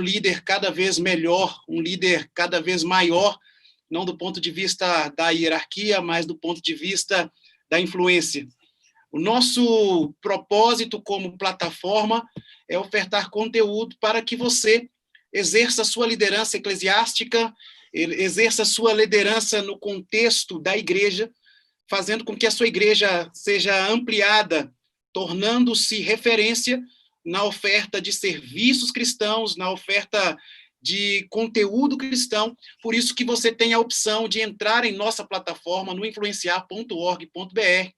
líder cada vez melhor, um líder cada vez maior, não do ponto de vista da hierarquia, mas do ponto de vista da influência. O nosso propósito como plataforma é ofertar conteúdo para que você exerça a sua liderança eclesiástica, exerça a sua liderança no contexto da igreja, fazendo com que a sua igreja seja ampliada, tornando-se referência na oferta de serviços cristãos, na oferta de conteúdo cristão. Por isso que você tem a opção de entrar em nossa plataforma no influenciar.org.br,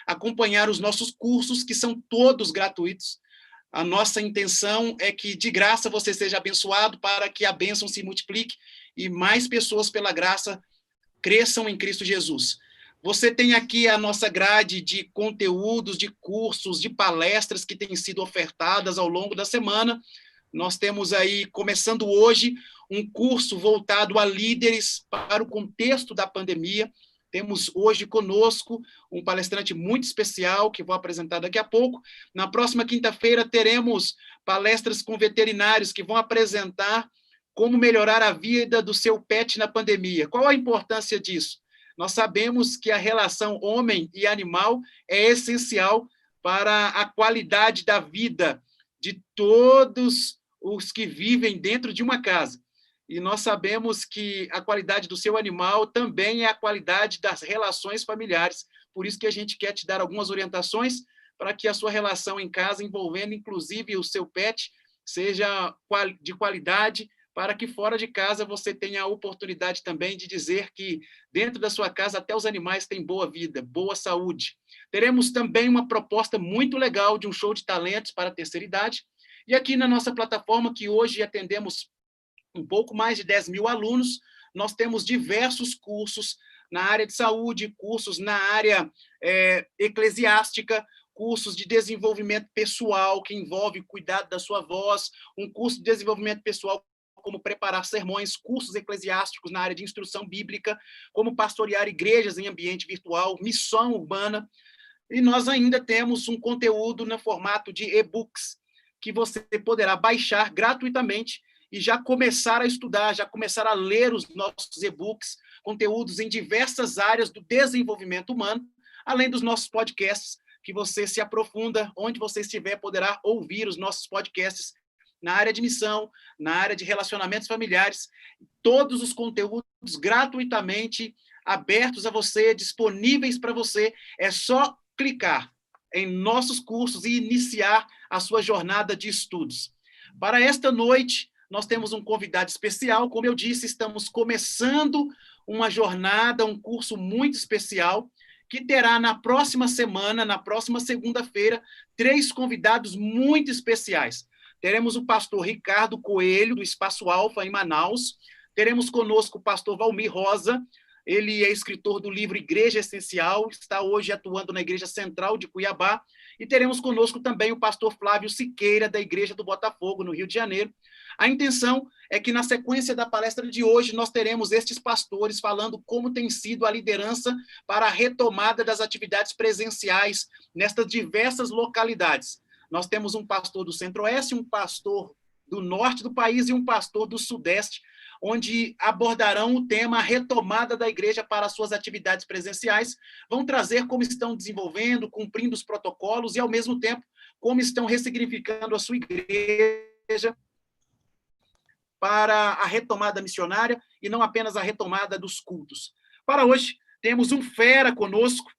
acompanhar os nossos cursos, que são todos gratuitos. A nossa intenção é que, de graça, você seja abençoado para que a bênção se multiplique e mais pessoas, pela graça, cresçam em Cristo Jesus. Você tem aqui a nossa grade de conteúdos, de cursos, de palestras que têm sido ofertadas ao longo da semana. Nós temos aí, começando hoje, um curso voltado a líderes para o contexto da pandemia. Temos hoje conosco um palestrante muito especial, que vou apresentar daqui a pouco. Na próxima quinta-feira, teremos palestras com veterinários que vão apresentar como melhorar a vida do seu pet na pandemia. Qual a importância disso? Nós sabemos que a relação homem e animal é essencial para a qualidade da vida de todos os que vivem dentro de uma casa. E nós sabemos que a qualidade do seu animal também é a qualidade das relações familiares. Por isso que a gente quer te dar algumas orientações para que a sua relação em casa, envolvendo inclusive o seu pet, seja de qualidade, para que fora de casa você tenha a oportunidade também de dizer que dentro da sua casa até os animais têm boa vida, boa saúde. Teremos também uma proposta muito legal de um show de talentos para a terceira idade. E aqui na nossa plataforma, que hoje atendemos um pouco mais de 10 mil alunos, nós temos diversos cursos na área de saúde, cursos na área eclesiástica, cursos de desenvolvimento pessoal, que envolve cuidado da sua voz, um curso de desenvolvimento pessoal como preparar sermões, cursos eclesiásticos na área de instrução bíblica, como pastorear igrejas em ambiente virtual, missão urbana. E nós ainda temos um conteúdo no formato de e-books, que você poderá baixar gratuitamente e já começar a estudar, já começar a ler os nossos e-books, conteúdos em diversas áreas do desenvolvimento humano, além dos nossos podcasts, que você se aprofunda, onde você estiver, poderá ouvir os nossos podcasts na área de missão, na área de relacionamentos familiares, todos os conteúdos gratuitamente abertos a você, disponíveis para você. É só clicar em nossos cursos e iniciar a sua jornada de estudos. Para esta noite, nós temos um convidado especial. Como eu disse, estamos começando uma jornada, um curso muito especial, que terá na próxima semana, na próxima segunda-feira, 3 convidados muito especiais. Teremos o pastor Ricardo Coelho, do Espaço Alfa, em Manaus. Teremos conosco o pastor Valmir Rosa. Ele é escritor do livro Igreja Essencial, está hoje atuando na Igreja Central de Cuiabá. E teremos conosco também o pastor Flávio Siqueira, da Igreja do Botafogo, no Rio de Janeiro. A intenção é que, na sequência da palestra de hoje, nós teremos estes pastores falando como tem sido a liderança para a retomada das atividades presenciais nestas diversas localidades. Nós temos um pastor do Centro-Oeste, um pastor do Norte do país e um pastor do Sudeste, onde abordarão o tema a retomada da igreja para as suas atividades presenciais, vão trazer como estão desenvolvendo, cumprindo os protocolos e, ao mesmo tempo, como estão ressignificando a sua igreja para a retomada missionária e não apenas a retomada dos cultos. Para hoje, temos um fera conosco,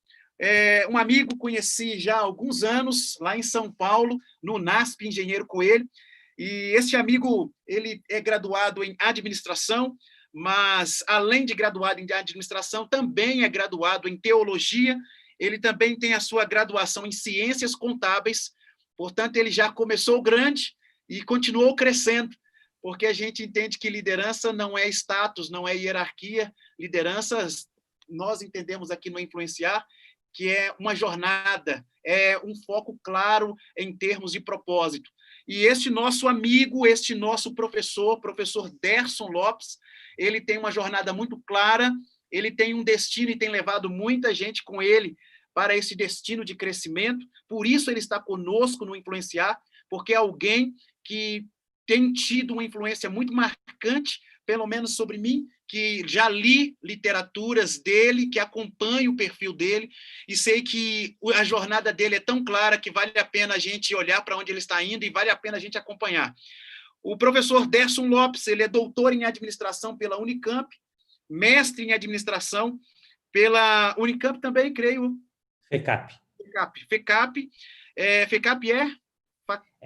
um amigo, conheci já há alguns anos, lá em São Paulo, no NASP, Engenheiro Coelho, e este amigo, ele é graduado em administração, mas, além de graduado em administração, também é graduado em teologia, ele também tem a sua graduação em ciências contábeis, portanto, ele já começou grande e continuou crescendo, porque a gente entende que liderança não é status, não é hierarquia, lideranças, nós entendemos aqui no Influenciar, que é uma jornada, é um foco claro em termos de propósito. E este nosso amigo, este nosso professor Derson Lopes, ele tem uma jornada muito clara, ele tem um destino e tem levado muita gente com ele para esse destino de crescimento, por isso ele está conosco no Influenciar, porque é alguém que tem tido uma influência muito marcante, pelo menos sobre mim, que já li literaturas dele, que acompanho o perfil dele, e sei que a jornada dele é tão clara que vale a pena a gente olhar para onde ele está indo e vale a pena a gente acompanhar. O professor Derson Lopes, ele é doutor em administração pela Unicamp, mestre em administração pela Unicamp também, creio. FECAP. FECAP. FECAP é?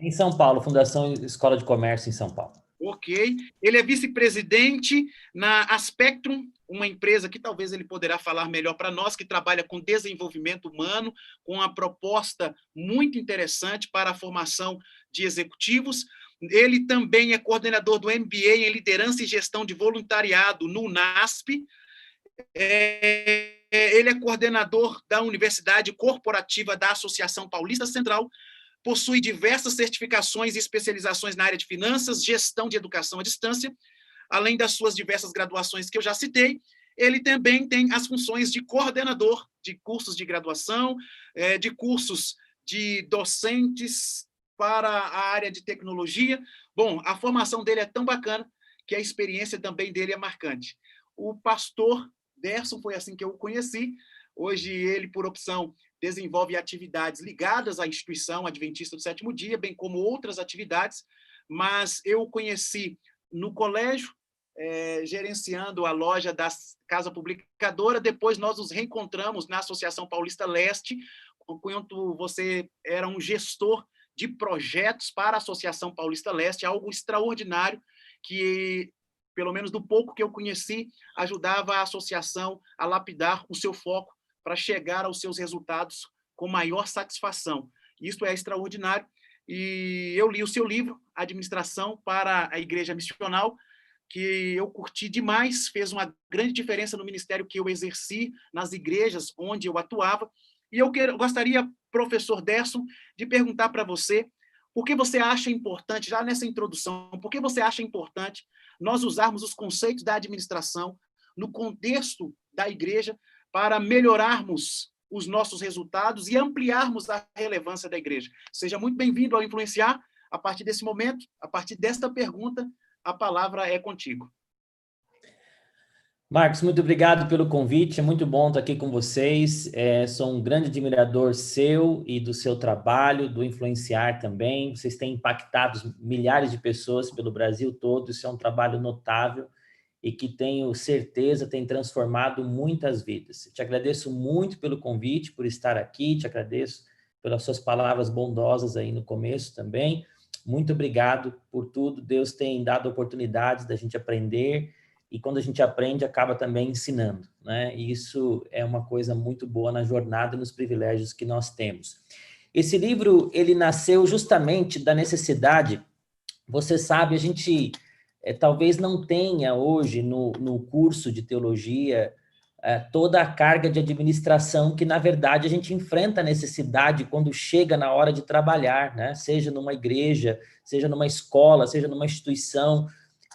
Em São Paulo, Fundação Escola de Comércio em São Paulo. Ok. Ele é vice-presidente na Aspectrum, uma empresa que talvez ele poderá falar melhor para nós, que trabalha com desenvolvimento humano, com uma proposta muito interessante para a formação de executivos. Ele também é coordenador do MBA em Liderança e Gestão de Voluntariado no UNASP. Ele é coordenador da Universidade Corporativa da Associação Paulista Central, possui diversas certificações e especializações na área de finanças, gestão de educação à distância, além das suas diversas graduações que eu já citei. Ele também tem as funções de coordenador de cursos de graduação, de cursos de docentes para a área de tecnologia. Bom, a formação dele é tão bacana que a experiência também dele é marcante. O pastor Derson foi assim que eu o conheci. Hoje ele, por opção, desenvolve atividades ligadas à instituição Adventista do Sétimo Dia, bem como outras atividades, mas eu o conheci no colégio, gerenciando a loja da Casa Publicadora. Depois nós nos reencontramos na Associação Paulista Leste, enquanto você era um gestor de projetos para a Associação Paulista Leste, algo extraordinário que, pelo menos do pouco que eu conheci, ajudava a associação a lapidar o seu foco para chegar aos seus resultados com maior satisfação. Isso é extraordinário. E eu li o seu livro, Administração para a Igreja Missional, que eu curti demais, fez uma grande diferença no ministério que eu exerci, nas igrejas onde eu atuava. E eu gostaria, professor Derson, de perguntar para você, por que você acha importante, já nessa introdução, por que você acha importante nós usarmos os conceitos da administração no contexto da igreja para melhorarmos os nossos resultados e ampliarmos a relevância da igreja? Seja muito bem-vindo ao Influenciar. A partir desse momento, a partir desta pergunta, a palavra é contigo. Marcos, muito obrigado pelo convite, é muito bom estar aqui com vocês. Sou um grande admirador seu e do seu trabalho, do Influenciar também. Vocês têm impactado milhares de pessoas pelo Brasil todo, isso é um trabalho notável e que tenho certeza tem transformado muitas vidas. Te agradeço muito pelo convite, por estar aqui, te agradeço pelas suas palavras bondosas aí no começo também. Muito obrigado por tudo, Deus tem dado oportunidades da gente aprender, e quando a gente aprende, acaba também ensinando, né? E isso é uma coisa muito boa na jornada e nos privilégios que nós temos. Esse livro, ele nasceu justamente da necessidade, você sabe, a gente talvez não tenha hoje no curso de teologia toda a carga de administração que, na verdade, a gente enfrenta a necessidade quando chega na hora de trabalhar, né? Seja numa igreja, seja numa escola, seja numa instituição.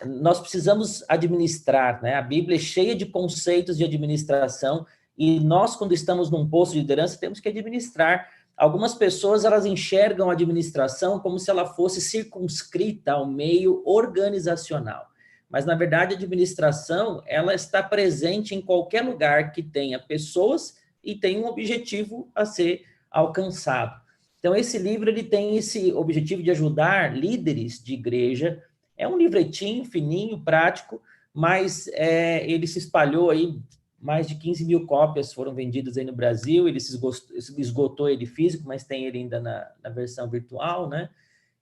Nós precisamos administrar, né? A Bíblia é cheia de conceitos de administração e nós, quando estamos num posto de liderança, temos que administrar. Algumas pessoas, elas enxergam a administração como se ela fosse circunscrita ao meio organizacional. Mas, na verdade, a administração, ela está presente em qualquer lugar que tenha pessoas e tem um objetivo a ser alcançado. Então, esse livro, ele tem esse objetivo de ajudar líderes de igreja. É um livretinho, fininho, prático, mas ele se espalhou aí, mais de 15 mil cópias foram vendidas aí no Brasil, ele se esgotou ele físico, mas tem ele ainda na versão virtual, né?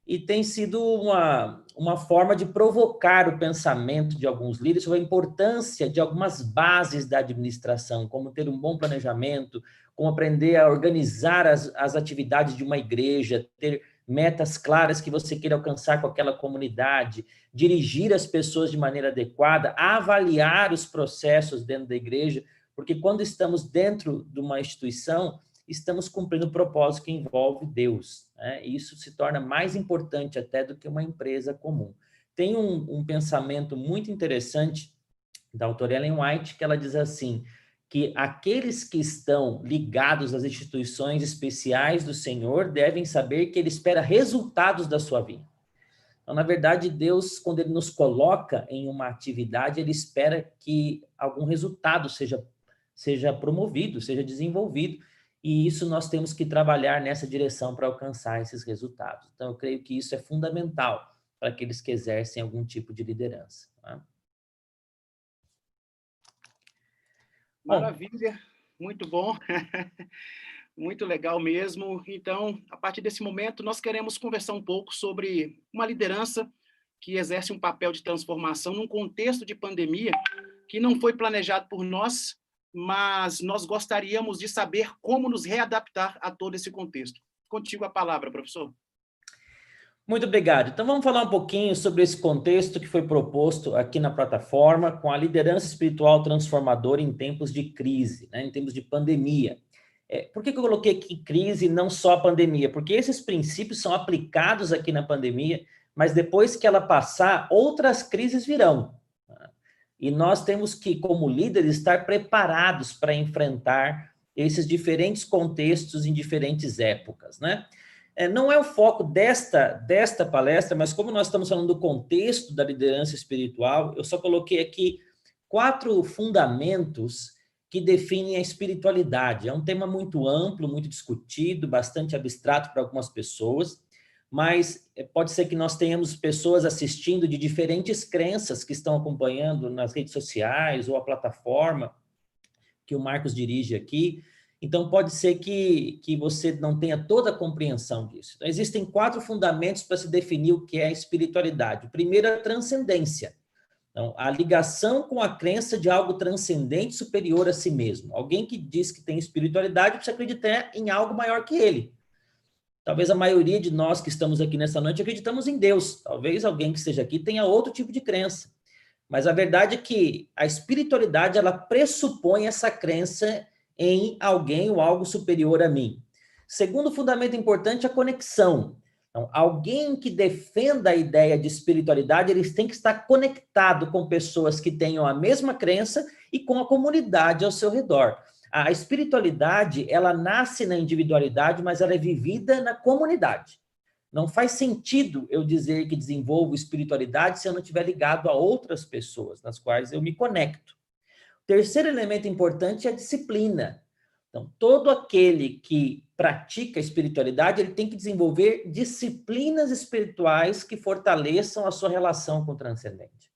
E tem sido uma forma de provocar o pensamento de alguns líderes sobre a importância de algumas bases da administração, como ter um bom planejamento, como aprender a organizar as atividades de uma igreja, ter metas claras que você queira alcançar com aquela comunidade, dirigir as pessoas de maneira adequada, avaliar os processos dentro da igreja, porque quando estamos dentro de uma instituição, estamos cumprindo o propósito que envolve Deus, né? E isso se torna mais importante até do que uma empresa comum. Tem um pensamento muito interessante da autora Ellen White, que ela diz assim, que aqueles que estão ligados às instituições especiais do Senhor devem saber que Ele espera resultados da sua vida. Então, na verdade, Deus, quando ele nos coloca em uma atividade, ele espera que algum resultado seja promovido, seja desenvolvido, e isso nós temos que trabalhar nessa direção para alcançar esses resultados. Então, eu creio que isso é fundamental para aqueles que exercem algum tipo de liderança. Tá? Maravilha, muito bom, muito legal mesmo. Então, a partir desse momento, nós queremos conversar um pouco sobre uma liderança que exerce um papel de transformação num contexto de pandemia que não foi planejado por nós, mas nós gostaríamos de saber como nos readaptar a todo esse contexto. Contigo a palavra, professor. Muito obrigado. Então, vamos falar um pouquinho sobre esse contexto que foi proposto aqui na plataforma com a liderança espiritual transformadora em tempos de crise, né, em tempos de pandemia. Por que eu coloquei aqui crise e não só a pandemia? Porque esses princípios são aplicados aqui na pandemia, mas depois que ela passar, outras crises virão. E nós temos que, como líderes, estar preparados para enfrentar esses diferentes contextos em diferentes épocas, né? Não é o foco desta palestra, mas como nós estamos falando do contexto da liderança espiritual, eu só coloquei aqui 4 fundamentos que definem a espiritualidade. É um tema muito amplo, muito discutido, bastante abstrato para algumas pessoas, mas pode ser que nós tenhamos pessoas assistindo de diferentes crenças que estão acompanhando nas redes sociais ou a plataforma que o Marcos dirige aqui. Então, pode ser que você não tenha toda a compreensão disso. Então, existem 4 fundamentos para se definir o que é espiritualidade. O primeiro é a transcendência. Então, a ligação com a crença de algo transcendente superior a si mesmo. Alguém que diz que tem espiritualidade precisa acreditar em algo maior que ele. Talvez a maioria de nós que estamos aqui nessa noite acreditamos em Deus. Talvez alguém que esteja aqui tenha outro tipo de crença. Mas a verdade é que a espiritualidade, ela pressupõe essa crença em alguém ou algo superior a mim. Segundo fundamento importante, a conexão. Então, alguém que defenda a ideia de espiritualidade, eles têm que estar conectado com pessoas que tenham a mesma crença e com a comunidade ao seu redor. A espiritualidade, ela nasce na individualidade, mas ela é vivida na comunidade. Não faz sentido eu dizer que desenvolvo espiritualidade se eu não estiver ligado a outras pessoas, nas quais eu me conecto. O terceiro elemento importante é a disciplina. Então, todo aquele que pratica espiritualidade, ele tem que desenvolver disciplinas espirituais que fortaleçam a sua relação com o transcendente.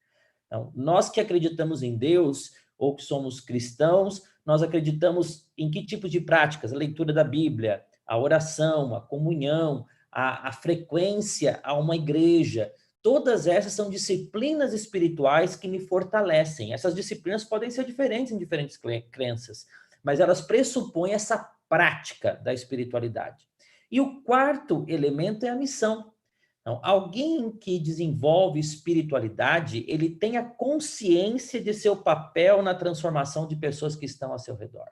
Então, nós que acreditamos em Deus, ou que somos cristãos, nós acreditamos em que tipos de práticas? A leitura da Bíblia, a oração, a comunhão, a frequência a uma igreja. Todas essas são disciplinas espirituais que me fortalecem. Essas disciplinas podem ser diferentes em diferentes crenças, mas elas pressupõem essa prática da espiritualidade. E o quarto elemento é a missão. Então, alguém que desenvolve espiritualidade, ele tem a consciência de seu papel na transformação de pessoas que estão ao seu redor.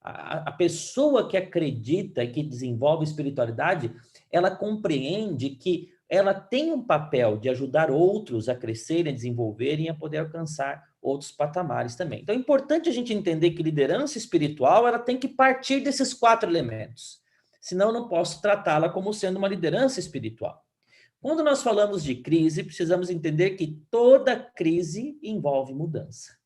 A pessoa que acredita e que desenvolve espiritualidade, ela compreende que ela tem um papel de ajudar outros a crescerem, a desenvolverem e a poder alcançar outros patamares também. Então, é importante a gente entender que liderança espiritual, ela tem que partir desses 4 elementos. Senão, eu não posso tratá-la como sendo uma liderança espiritual. Quando nós falamos de crise, precisamos entender que toda crise envolve mudança.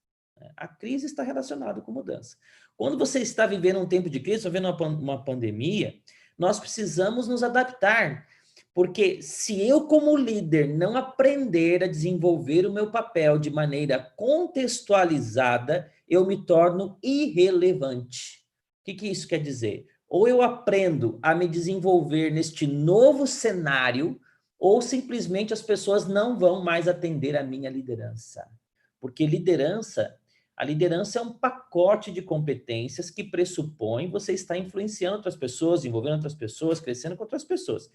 A crise está relacionada com mudança. Quando você está vivendo um tempo de crise, está vivendo uma pandemia, nós precisamos nos adaptar. Porque se eu, como líder, não aprender a desenvolver o meu papel de maneira contextualizada, eu me torno irrelevante. O que isso quer dizer? Ou eu aprendo a me desenvolver neste novo cenário, ou simplesmente as pessoas não vão mais atender a minha liderança. Porque a liderança é um pacote de competências que pressupõe você estar influenciando outras pessoas, envolvendo outras pessoas, crescendo com outras pessoas.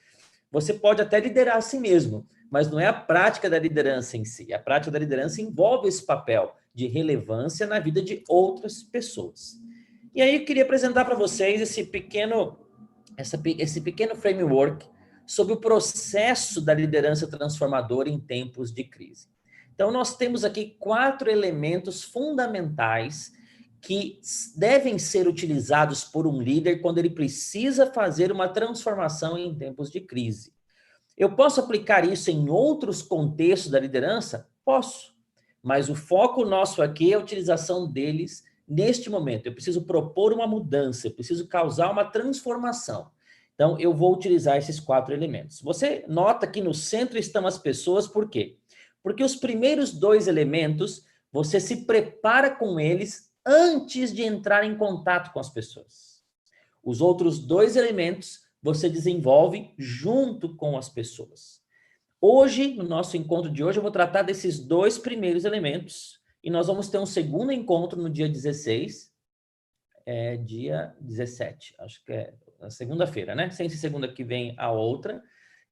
Você pode até liderar a si mesmo, mas não é a prática da liderança em si. A prática da liderança envolve esse papel de relevância na vida de outras pessoas. E aí eu queria apresentar para vocês esse pequeno framework sobre o processo da liderança transformadora em tempos de crise. Então, nós temos aqui 4 elementos fundamentais que devem ser utilizados por um líder quando ele precisa fazer uma transformação em tempos de crise. Eu posso aplicar isso em outros contextos da liderança? Posso. Mas o foco nosso aqui é a utilização deles neste momento. Eu preciso propor uma mudança, eu preciso causar uma transformação. Então, eu vou utilizar esses 4 elementos. Você nota que no centro estão as pessoas, por quê? Porque os primeiros 2 elementos, você se prepara com eles antes de entrar em contato com as pessoas. Os outros 2 elementos, você desenvolve junto com as pessoas. Hoje, no nosso encontro de hoje, eu vou tratar desses 2 primeiros elementos, e nós vamos ter um segundo encontro no dia 16, dia 17, acho que é na segunda-feira, né? Sem ser segunda que vem a outra.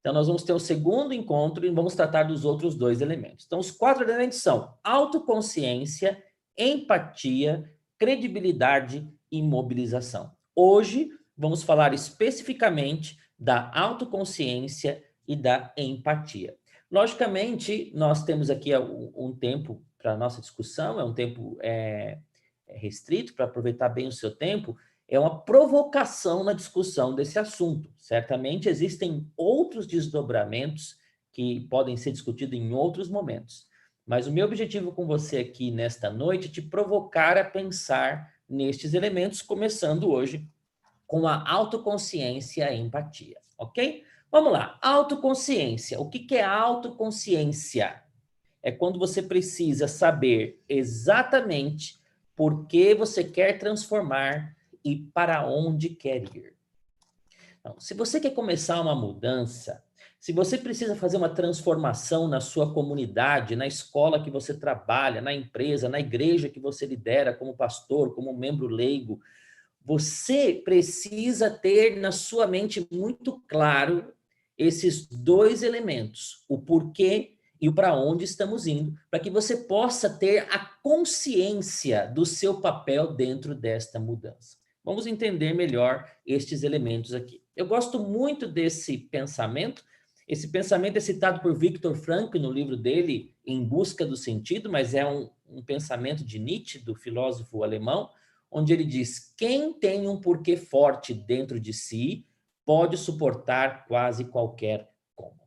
Então, nós vamos ter um segundo encontro e vamos tratar dos outros 2 elementos. Então, os 4 elementos são autoconsciência, empatia, credibilidade e mobilização. Hoje, vamos falar especificamente da autoconsciência e da empatia. Logicamente, nós temos aqui um tempo para a nossa discussão, é um tempo restrito, para aproveitar bem o seu tempo, é uma provocação na discussão desse assunto. Certamente existem outros desdobramentos que podem ser discutidos em outros momentos. Mas o meu objetivo com você aqui nesta noite é te provocar a pensar nestes elementos, começando hoje com a autoconsciência e a empatia, ok? Vamos lá, autoconsciência. O que é autoconsciência? É quando você precisa saber exatamente por que você quer transformar e para onde quer ir. Então, se você quer começar uma mudança, se você precisa fazer uma transformação na sua comunidade, na escola que você trabalha, na empresa, na igreja que você lidera como pastor, como membro leigo, você precisa ter na sua mente muito claro esses 2 elementos, o porquê e o para onde estamos indo, para que você possa ter a consciência do seu papel dentro desta mudança. Vamos entender melhor estes elementos aqui. Eu gosto muito desse pensamento. Esse pensamento é citado por Viktor Frankl no livro dele, Em Busca do Sentido, mas é um pensamento de Nietzsche, do filósofo alemão, onde ele diz: quem tem um porquê forte dentro de si pode suportar quase qualquer como.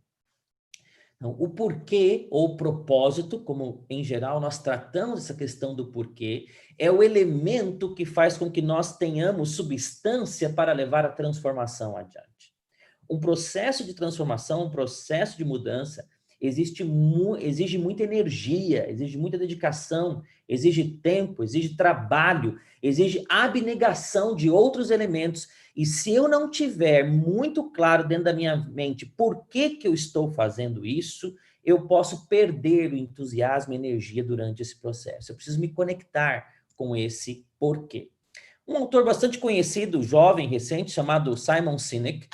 Então, o porquê ou propósito, como em geral nós tratamos essa questão do porquê, é o elemento que faz com que nós tenhamos substância para levar a transformação adiante. Um processo de transformação, um processo de mudança, exige muita energia, exige muita dedicação, exige tempo, exige trabalho, exige abnegação de outros elementos. E se eu não tiver muito claro dentro da minha mente por que eu estou fazendo isso, eu posso perder o entusiasmo e energia durante esse processo. Eu preciso me conectar com esse porquê. Um autor bastante conhecido, jovem, recente, chamado Simon Sinek,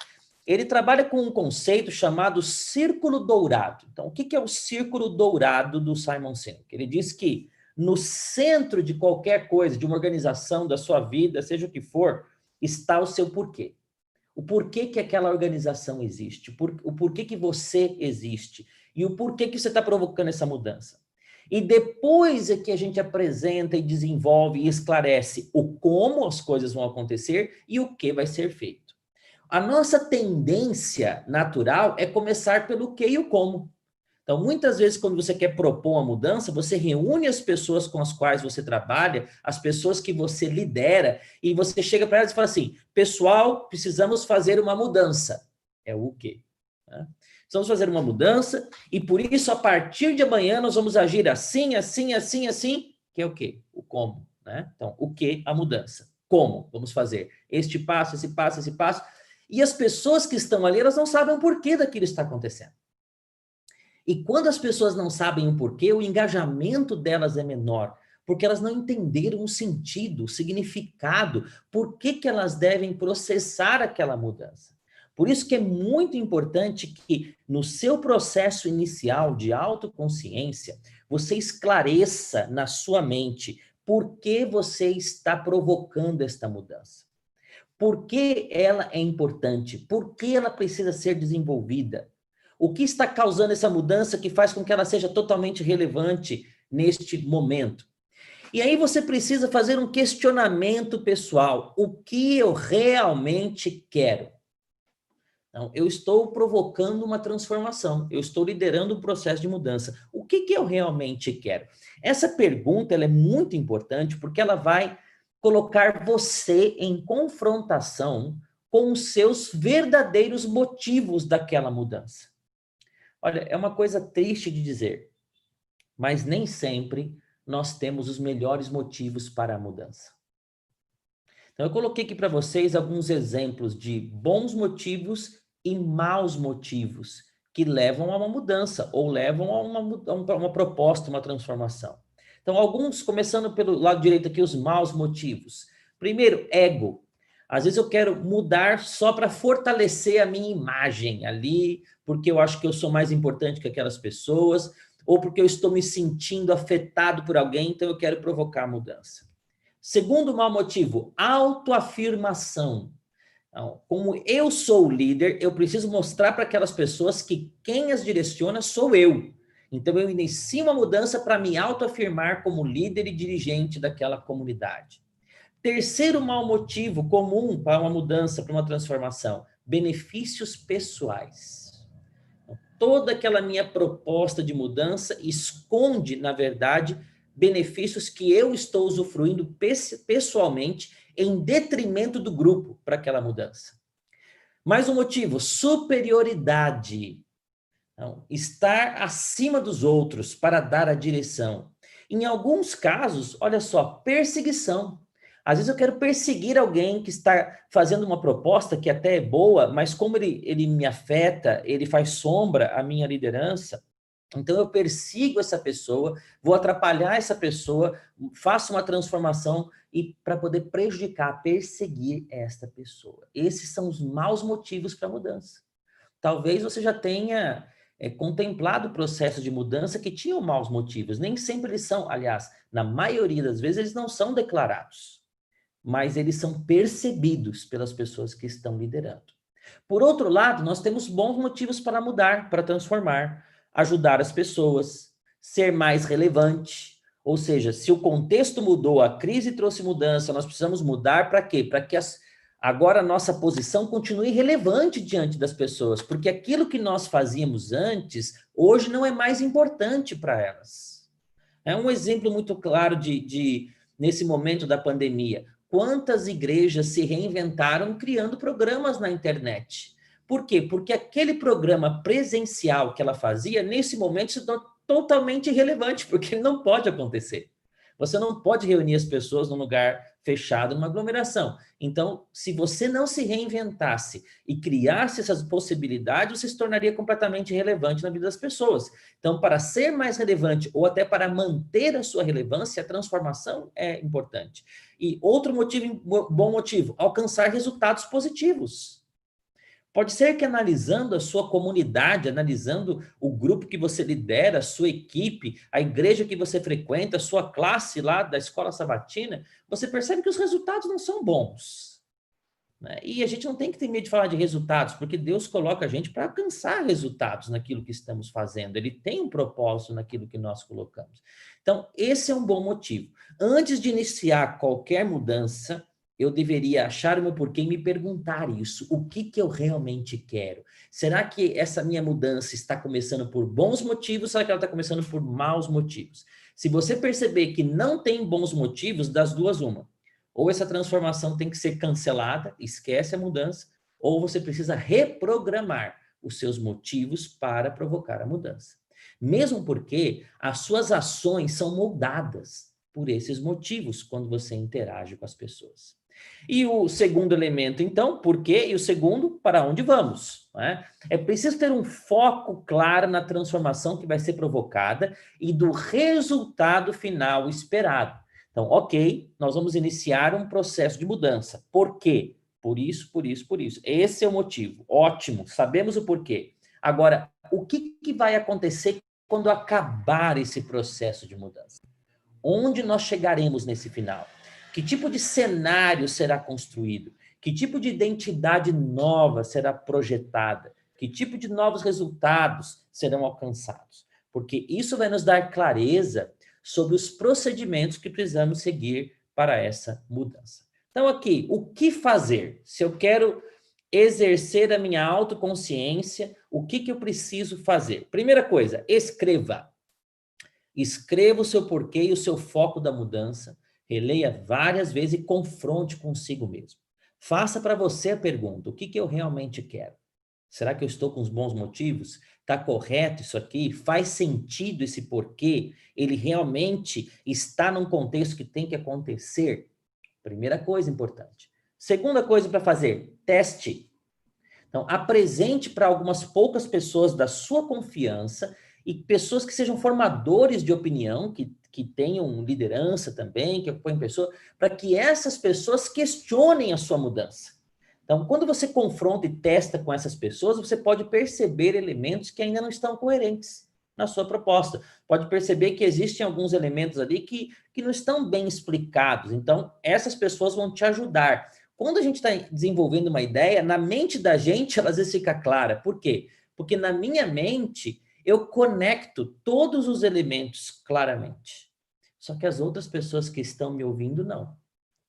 ele trabalha com um conceito chamado círculo dourado. Então, o que é o círculo dourado do Simon Sinek? Ele diz que no centro de qualquer coisa, de uma organização, da sua vida, seja o que for, está o seu porquê. O porquê que aquela organização existe, o porquê que você existe e o porquê que você está provocando essa mudança. E depois é que a gente apresenta e desenvolve e esclarece o como as coisas vão acontecer e o que vai ser feito. A nossa tendência natural é começar pelo que e o como. Então, muitas vezes, quando você quer propor uma mudança, você reúne as pessoas com as quais você trabalha, as pessoas que você lidera, e você chega para elas e fala assim: pessoal, precisamos fazer uma mudança. É o quê? Precisamos fazer uma mudança, e por isso, a partir de amanhã, nós vamos agir assim, assim, assim, assim, que é o quê? O como. Né? Então, o que? A mudança. Como vamos fazer? Este passo, esse passo, esse passo. E as pessoas que estão ali, elas não sabem o porquê daquilo está acontecendo. E quando as pessoas não sabem o porquê, o engajamento delas é menor, porque elas não entenderam o sentido, o significado, por que elas devem processar aquela mudança. Por isso que é muito importante que no seu processo inicial de autoconsciência, você esclareça na sua mente por que você está provocando esta mudança. Por que ela é importante? Por que ela precisa ser desenvolvida? O que está causando essa mudança que faz com que ela seja totalmente relevante neste momento? E aí você precisa fazer um questionamento pessoal. O que eu realmente quero? Então, eu estou provocando uma transformação, eu estou liderando um processo de mudança. O que eu realmente quero? Essa pergunta ela é muito importante porque ela vai colocar você em confrontação com os seus verdadeiros motivos daquela mudança. Olha, é uma coisa triste de dizer, mas nem sempre nós temos os melhores motivos para a mudança. Então, eu coloquei aqui para vocês alguns exemplos de bons motivos e maus motivos que levam a uma mudança ou levam a uma proposta, uma transformação. Então, alguns, começando pelo lado direito aqui, os maus motivos. Primeiro, ego. Às vezes eu quero mudar só para fortalecer a minha imagem ali, porque eu acho que eu sou mais importante que aquelas pessoas, ou porque eu estou me sentindo afetado por alguém, então eu quero provocar a mudança. Segundo mau motivo, autoafirmação. Então, como eu sou o líder, eu preciso mostrar para aquelas pessoas que quem as direciona sou eu. Então, eu inicio uma mudança para me autoafirmar como líder e dirigente daquela comunidade. Terceiro mau motivo comum para uma mudança, para uma transformação, benefícios pessoais. Toda aquela minha proposta de mudança esconde, na verdade, benefícios que eu estou usufruindo pessoalmente em detrimento do grupo para aquela mudança. Mais um motivo, superioridade. Então, estar acima dos outros para dar a direção. Em alguns casos, olha só, perseguição. Às vezes eu quero perseguir alguém que está fazendo uma proposta que até é boa, mas como ele me afeta, ele faz sombra à minha liderança, então eu persigo essa pessoa, vou atrapalhar essa pessoa, faço uma transformação e para poder prejudicar, perseguir esta pessoa. Esses são os maus motivos para a mudança. Talvez você já tenha contemplado o processo de mudança que tinham maus motivos. Nem sempre eles são, aliás, na maioria das vezes eles não são declarados, mas eles são percebidos pelas pessoas que estão liderando. Por outro lado, nós temos bons motivos para mudar, para transformar, ajudar as pessoas, ser mais relevante. Ou seja, se o contexto mudou, a crise trouxe mudança, nós precisamos mudar para quê? Para que agora a nossa posição continue relevante diante das pessoas, porque aquilo que nós fazíamos antes, hoje não é mais importante para elas. É um exemplo muito claro nesse momento da pandemia. Quantas igrejas se reinventaram criando programas na internet? Por quê? Porque aquele programa presencial que ela fazia, nesse momento, se tornou totalmente irrelevante, porque ele não pode acontecer. Você não pode reunir as pessoas num lugar fechado, numa aglomeração. Então, se você não se reinventasse e criasse essas possibilidades, você se tornaria completamente irrelevante na vida das pessoas. Então, para ser mais relevante ou até para manter a sua relevância, a transformação é importante. E outro motivo, bom motivo, alcançar resultados positivos. Pode ser que analisando a sua comunidade, analisando o grupo que você lidera, a sua equipe, a igreja que você frequenta, a sua classe lá da escola sabatina, você percebe que os resultados não são bons. Né? E a gente não tem que ter medo de falar de resultados, porque Deus coloca a gente para alcançar resultados naquilo que estamos fazendo. Ele tem um propósito naquilo que nós colocamos. Então, esse é um bom motivo. Antes de iniciar qualquer mudança, eu deveria achar o meu porquê e me perguntar isso. O que eu realmente quero? Será que essa minha mudança está começando por bons motivos ou será que ela está começando por maus motivos? Se você perceber que não tem bons motivos, das duas, uma. Ou essa transformação tem que ser cancelada, esquece a mudança, ou você precisa reprogramar os seus motivos para provocar a mudança. Mesmo porque as suas ações são moldadas por esses motivos quando você interage com as pessoas. E o segundo elemento, então, por quê? E o segundo, para onde vamos? Né? É preciso ter um foco claro na transformação que vai ser provocada e do resultado final esperado. Então, ok, nós vamos iniciar um processo de mudança. Por quê? Por isso, por isso, por isso. Esse é o motivo. Ótimo, sabemos o porquê. Agora, o que vai acontecer quando acabar esse processo de mudança? Onde nós chegaremos nesse final? Que tipo de cenário será construído? Que tipo de identidade nova será projetada? Que tipo de novos resultados serão alcançados? Porque isso vai nos dar clareza sobre os procedimentos que precisamos seguir para essa mudança. Então, aqui, o que fazer? Se eu quero exercer a minha autoconsciência, o que eu preciso fazer? Primeira coisa, escreva. Escreva o seu porquê e o seu foco da mudança, releia várias vezes e confronte consigo mesmo. Faça para você a pergunta, o que eu realmente quero? Será que eu estou com os bons motivos? Está correto isso aqui? Faz sentido esse porquê? Ele realmente está num contexto que tem que acontecer? Primeira coisa importante. Segunda coisa para fazer, teste. Então, apresente para algumas poucas pessoas da sua confiança e pessoas que sejam formadores de opinião, que tenham liderança também, que acompanhem pessoas, para que essas pessoas questionem a sua mudança. Então, quando você confronta e testa com essas pessoas, você pode perceber elementos que ainda não estão coerentes na sua proposta. Pode perceber que existem alguns elementos ali que não estão bem explicados. Então, essas pessoas vão te ajudar. Quando a gente está desenvolvendo uma ideia, na mente da gente, ela às vezes fica clara. Por quê? Porque na minha mente, eu conecto todos os elementos claramente. Só que as outras pessoas que estão me ouvindo, não.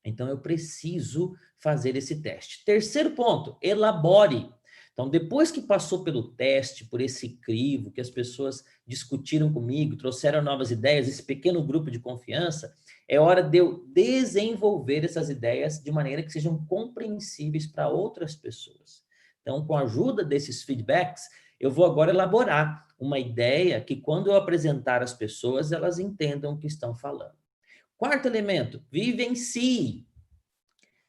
Então, eu preciso fazer esse teste. Terceiro ponto, elabore. Então, depois que passou pelo teste, por esse crivo, que as pessoas discutiram comigo, trouxeram novas ideias, esse pequeno grupo de confiança, é hora de eu desenvolver essas ideias de maneira que sejam compreensíveis para outras pessoas. Então, com a ajuda desses feedbacks, eu vou agora elaborar uma ideia que, quando eu apresentar às pessoas, elas entendam o que estão falando. Quarto elemento, vivencie.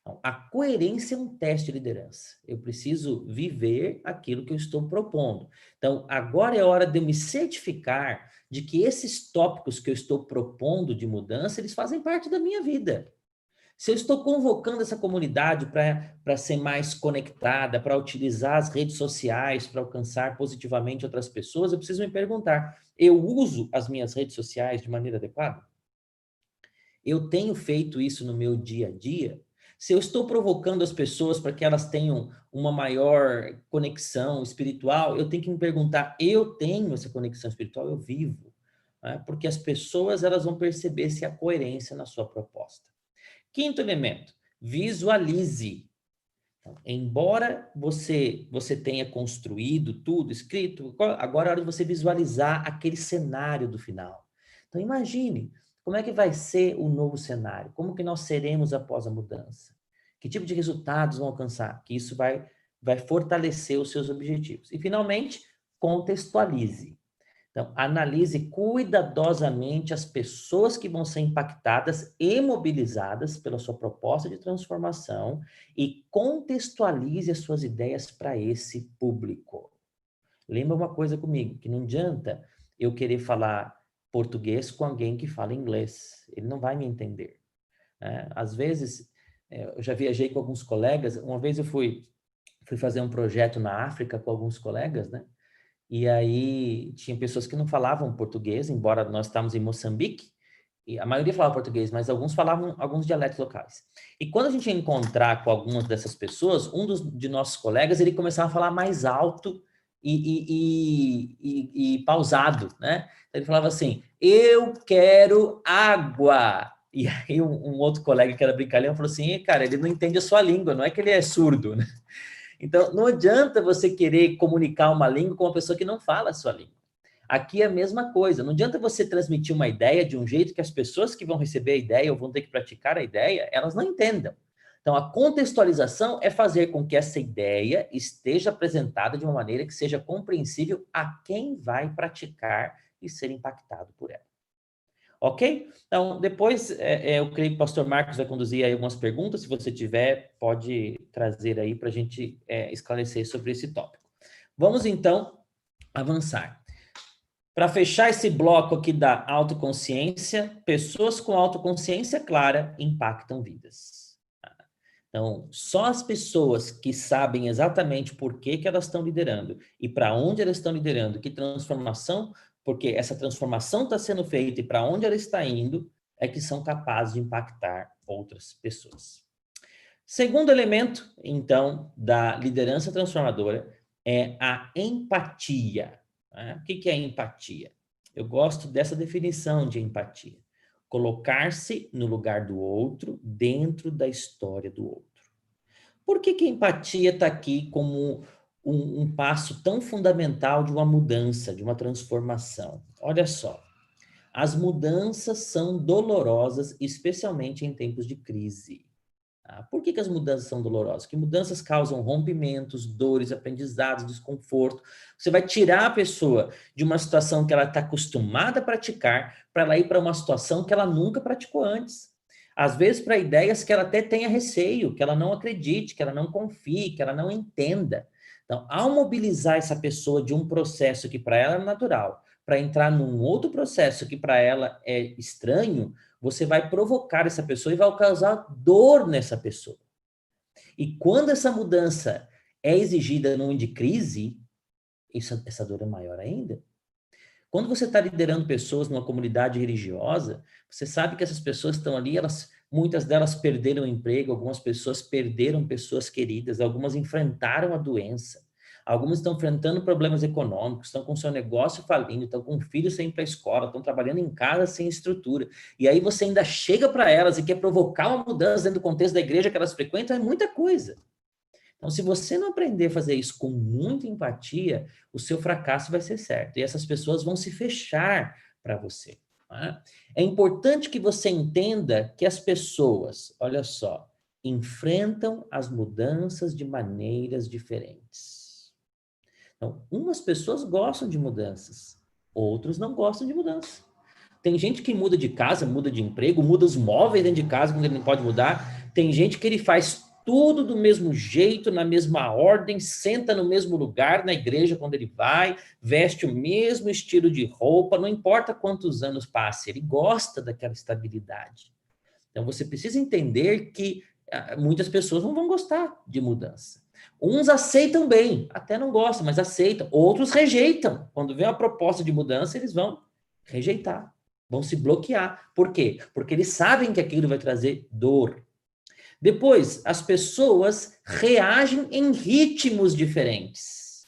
Então, a coerência é um teste de liderança. Eu preciso viver aquilo que eu estou propondo. Então, agora é hora de eu me certificar de que esses tópicos que eu estou propondo de mudança, eles fazem parte da minha vida. Se eu estou convocando essa comunidade para ser mais conectada, para utilizar as redes sociais, para alcançar positivamente outras pessoas, eu preciso me perguntar, eu uso as minhas redes sociais de maneira adequada? Eu tenho feito isso no meu dia a dia? Se eu estou provocando as pessoas para que elas tenham uma maior conexão espiritual, eu tenho que me perguntar, eu tenho essa conexão espiritual? Eu vivo? Né? Porque as pessoas elas vão perceber se há coerência na sua proposta. Quinto elemento, visualize. Então, embora você tenha construído tudo, escrito, agora é hora de você visualizar aquele cenário do final. Então, imagine como é que vai ser o novo cenário, como que nós seremos após a mudança, que tipo de resultados vão alcançar, que isso vai fortalecer os seus objetivos. E, finalmente, contextualize. Então, analise cuidadosamente as pessoas que vão ser impactadas e mobilizadas pela sua proposta de transformação e contextualize as suas ideias para esse público. Lembra uma coisa comigo, que não adianta eu querer falar português com alguém que fala inglês. Ele não vai me entender. Né? Às vezes, eu já viajei com alguns colegas. Uma vez eu fui fazer um projeto na África com alguns colegas, né? E aí tinha pessoas que não falavam português, embora nós estávamos em Moçambique, e a maioria falava português, mas alguns falavam alguns dialetos locais. E quando a gente ia encontrar com algumas dessas pessoas, de nossos colegas, ele começava a falar mais alto e pausado, né? Então ele falava assim, eu quero água. E aí um outro colega que era brincalhão falou assim, cara, ele não entende a sua língua, não é que ele é surdo, né? Então, não adianta você querer comunicar uma língua com uma pessoa que não fala a sua língua. Aqui é a mesma coisa. Não adianta você transmitir uma ideia de um jeito que as pessoas que vão receber a ideia ou vão ter que praticar a ideia, elas não entendam. Então, a contextualização é fazer com que essa ideia esteja apresentada de uma maneira que seja compreensível a quem vai praticar e ser impactado por ela. Ok? Então, depois eu creio que o pastor Marcos vai conduzir aí algumas perguntas. Se você tiver, pode trazer aí para a gente esclarecer sobre esse tópico. Vamos, então, avançar. Para fechar esse bloco aqui da autoconsciência, pessoas com autoconsciência clara impactam vidas. Então, só as pessoas que sabem exatamente por que elas estão liderando e para onde elas estão liderando, que transformação, porque essa transformação está sendo feita e para onde ela está indo, é que são capazes de impactar outras pessoas. Segundo elemento, então, da liderança transformadora é a empatia. Né? O que é empatia? Eu gosto dessa definição de empatia. Colocar-se no lugar do outro, dentro da história do outro. Por que que a empatia está aqui como um passo tão fundamental de uma mudança, de uma transformação? Olha só, as mudanças são dolorosas, especialmente em tempos de crise. Por que que as mudanças são dolorosas? Porque mudanças causam rompimentos, dores, aprendizados, desconforto. Você vai tirar a pessoa de uma situação que ela está acostumada a praticar para ela ir para uma situação que ela nunca praticou antes. Às vezes para ideias que ela até tenha receio, que ela não acredite, que ela não confie, que ela não entenda. Então, ao mobilizar essa pessoa de um processo que para ela é natural, para entrar num outro processo que para ela é estranho, você vai provocar essa pessoa e vai causar dor nessa pessoa. E quando essa mudança é exigida num de crise, essa dor é maior ainda. Quando você está liderando pessoas numa comunidade religiosa, você sabe que essas pessoas estão ali, muitas delas perderam o emprego, algumas pessoas perderam pessoas queridas, algumas enfrentaram a doença. Algumas estão enfrentando problemas econômicos, estão com seu negócio falindo, estão com filhos sem ir para a escola, estão trabalhando em casa sem estrutura. E aí você ainda chega para elas e quer provocar uma mudança dentro do contexto da igreja que elas frequentam, é muita coisa. Então, se você não aprender a fazer isso com muita empatia, o seu fracasso vai ser certo. E essas pessoas vão se fechar para você. Tá? É importante que você entenda que as pessoas, olha só, enfrentam as mudanças de maneiras diferentes. Então, umas pessoas gostam de mudanças, outros não gostam de mudança. Tem gente que muda de casa, muda de emprego, muda os móveis dentro de casa quando ele não pode mudar. Tem gente que ele faz tudo do mesmo jeito, na mesma ordem, senta no mesmo lugar na igreja quando ele vai, veste o mesmo estilo de roupa, não importa quantos anos passe, ele gosta daquela estabilidade. Então você precisa entender que muitas pessoas não vão gostar de mudança. Uns aceitam bem, até não gostam, mas aceitam. Outros rejeitam. Quando vem uma proposta de mudança, eles vão rejeitar, vão se bloquear. Por quê? Porque eles sabem que aquilo vai trazer dor. Depois, as pessoas reagem em ritmos diferentes.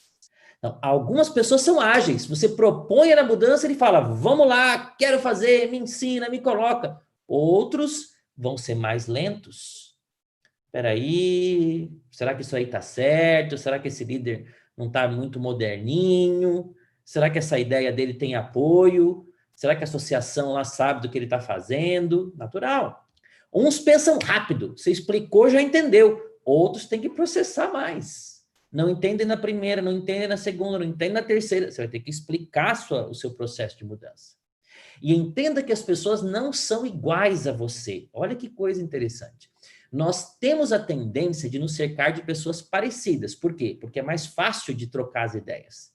Então, algumas pessoas são ágeis. Você propõe a mudança, ele fala, vamos lá, quero fazer, me ensina, me coloca. Outros vão ser mais lentos. Espera aí, será que isso aí está certo? Será que esse líder não está muito moderninho? Será que essa ideia dele tem apoio? Será que a associação lá sabe do que ele está fazendo? Natural. Uns pensam rápido, você explicou, já entendeu. Outros têm que processar mais. Não entendem na primeira, não entendem na segunda, não entendem na terceira. Você vai ter que explicar o seu processo de mudança. E entenda que as pessoas não são iguais a você. Olha que coisa interessante. Nós temos a tendência de nos cercar de pessoas parecidas. Por quê? Porque é mais fácil de trocar as ideias.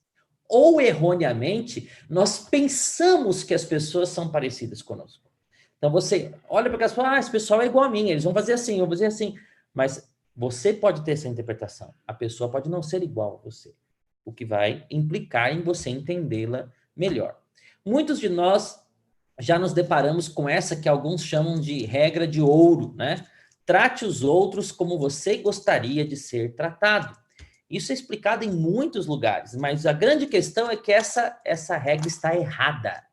Ou, erroneamente, nós pensamos que as pessoas são parecidas conosco. Então, você olha para aquelas pessoas, esse pessoal é igual a mim, eles vão fazer assim, vão fazer assim. Mas você pode ter essa interpretação. A pessoa pode não ser igual a você. O que vai implicar em você entendê-la melhor. Muitos de nós já nos deparamos com essa que alguns chamam de regra de ouro, né? Trate os outros como você gostaria de ser tratado. Isso é explicado em muitos lugares, mas a grande questão é que essa regra está errada.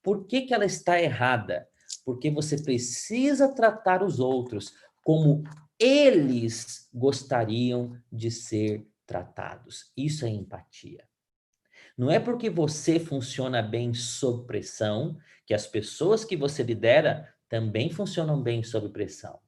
Por que que ela está errada? Porque você precisa tratar os outros como eles gostariam de ser tratados. Isso é empatia. Não é porque você funciona bem sob pressão que as pessoas que você lidera também funcionam bem sob pressão.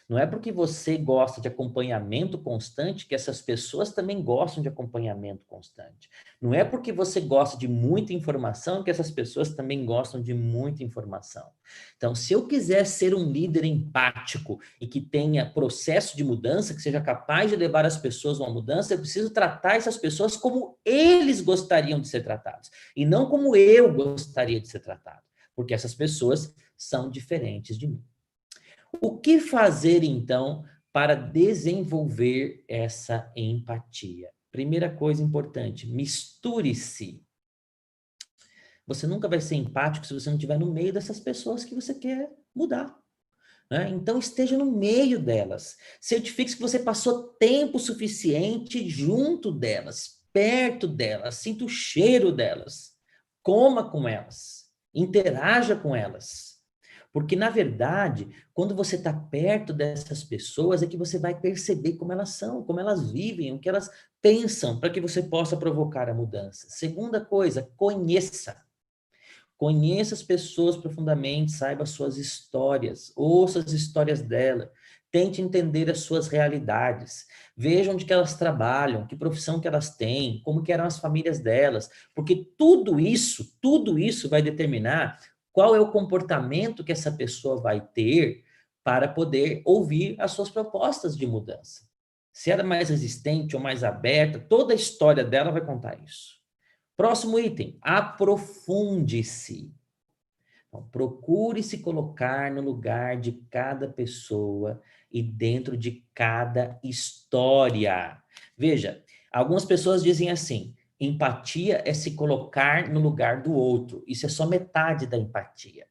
Não é porque você gosta de acompanhamento constante que essas pessoas também gostam de acompanhamento constante. Não é porque você gosta de muita informação que essas pessoas também gostam de muita informação. Então, se eu quiser ser um líder empático e que tenha processo de mudança, que seja capaz de levar as pessoas a uma mudança, eu preciso tratar essas pessoas como eles gostariam de ser tratados e não como eu gostaria de ser tratado, porque essas pessoas são diferentes de mim. O que fazer, então, para desenvolver essa empatia? Primeira coisa importante, misture-se. Você nunca vai ser empático se você não estiver no meio dessas pessoas que você quer mudar. Né? Então, esteja no meio delas. Certifique-se que você passou tempo suficiente junto delas, perto delas, sinta o cheiro delas, coma com elas, interaja com elas. Porque, na verdade, quando você está perto dessas pessoas, é que você vai perceber como elas são, como elas vivem, o que elas pensam, para que você possa provocar a mudança. Segunda coisa, conheça. Conheça as pessoas profundamente, saiba as suas histórias, ouça as histórias dela, tente entender as suas realidades, veja onde que elas trabalham, que profissão que elas têm, como que eram as famílias delas, porque tudo isso vai determinar qual é o comportamento que essa pessoa vai ter para poder ouvir as suas propostas de mudança. Se ela é mais resistente ou mais aberta, toda a história dela vai contar isso. Próximo item, aprofunde-se. Então, procure se colocar no lugar de cada pessoa e dentro de cada história. Veja, algumas pessoas dizem assim, empatia é se colocar no lugar do outro. Isso é só metade da empatia.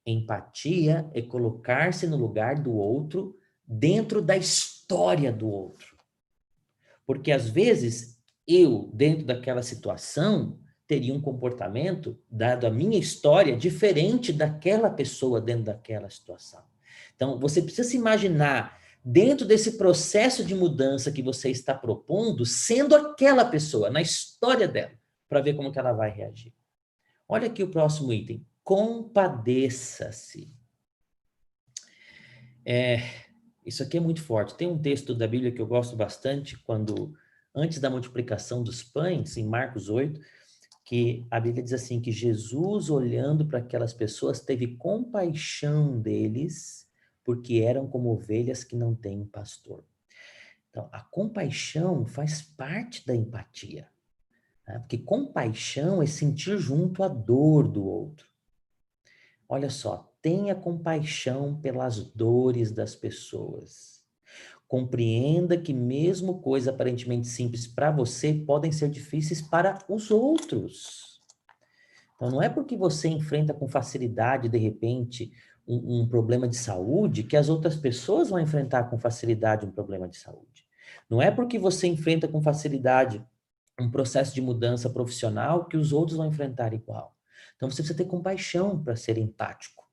Empatia é colocar-se no lugar do outro dentro da história do outro. Porque às vezes eu, dentro daquela situação, teria um comportamento, dado a minha história, diferente daquela pessoa dentro daquela situação. Então, você precisa se imaginar dentro desse processo de mudança que você está propondo, sendo aquela pessoa, na história dela, para ver como que ela vai reagir. Olha aqui o próximo item. Compadeça-se. Isso aqui é muito forte. Tem um texto da Bíblia que eu gosto bastante, quando, antes da multiplicação dos pães, em Marcos 8, que a Bíblia diz assim, que Jesus, olhando para aquelas pessoas, teve compaixão deles, porque eram como ovelhas que não têm pastor. Então, a compaixão faz parte da empatia, né? Porque compaixão é sentir junto a dor do outro. Olha só, tenha compaixão pelas dores das pessoas. Compreenda que mesmo coisas aparentemente simples para você podem ser difíceis para os outros. Então, não é porque você enfrenta com facilidade, de repente, um problema de saúde, que as outras pessoas vão enfrentar com facilidade um problema de saúde. Não é porque você enfrenta com facilidade um processo de mudança profissional que os outros vão enfrentar igual. Então, você precisa ter compaixão para ser empático.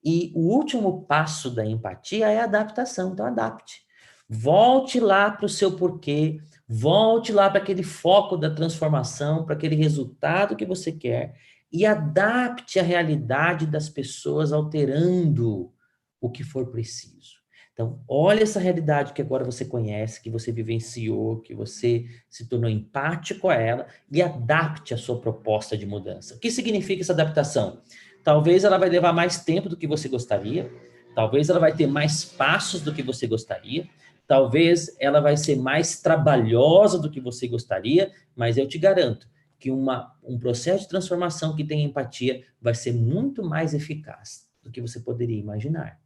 E o último passo da empatia é a adaptação. Então, adapte. Volte lá para o seu porquê, volte lá para aquele foco da transformação, para aquele resultado que você quer e adapte a realidade das pessoas alterando o que for preciso. Então, olha essa realidade que agora você conhece, que você vivenciou, que você se tornou empático a ela e adapte a sua proposta de mudança. O que significa essa adaptação? Talvez ela vai levar mais tempo do que você gostaria, talvez ela vai ter mais passos do que você gostaria, talvez ela vai ser mais trabalhosa do que você gostaria, mas eu te garanto que um processo de transformação que tem empatia vai ser muito mais eficaz do que você poderia imaginar.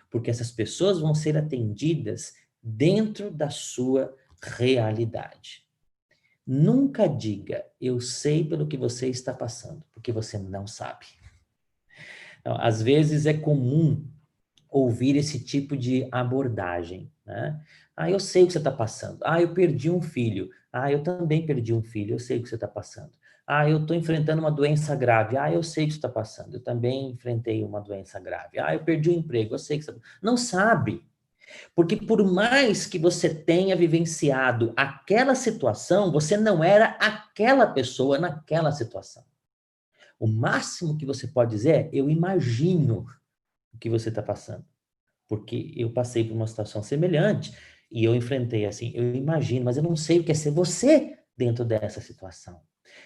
Porque essas pessoas vão ser atendidas dentro da sua realidade. Nunca diga, eu sei pelo que você está passando, porque você não sabe. Então, às vezes é comum ouvir esse tipo de abordagem, né? Ah, eu sei o que você está passando. Ah, eu perdi um filho. Ah, eu também perdi um filho. Eu sei o que você está passando. Ah, eu estou enfrentando uma doença grave. Ah, eu sei o que você está passando. Eu também enfrentei uma doença grave. Ah, eu perdi o emprego. Eu sei que você está... Não sabe. Porque por mais que você tenha vivenciado aquela situação, você não era aquela pessoa naquela situação. O máximo que você pode dizer é, eu imagino o que você está passando. Porque eu passei por uma situação semelhante e eu enfrentei assim, eu imagino, mas eu não sei o que é ser você dentro dessa situação.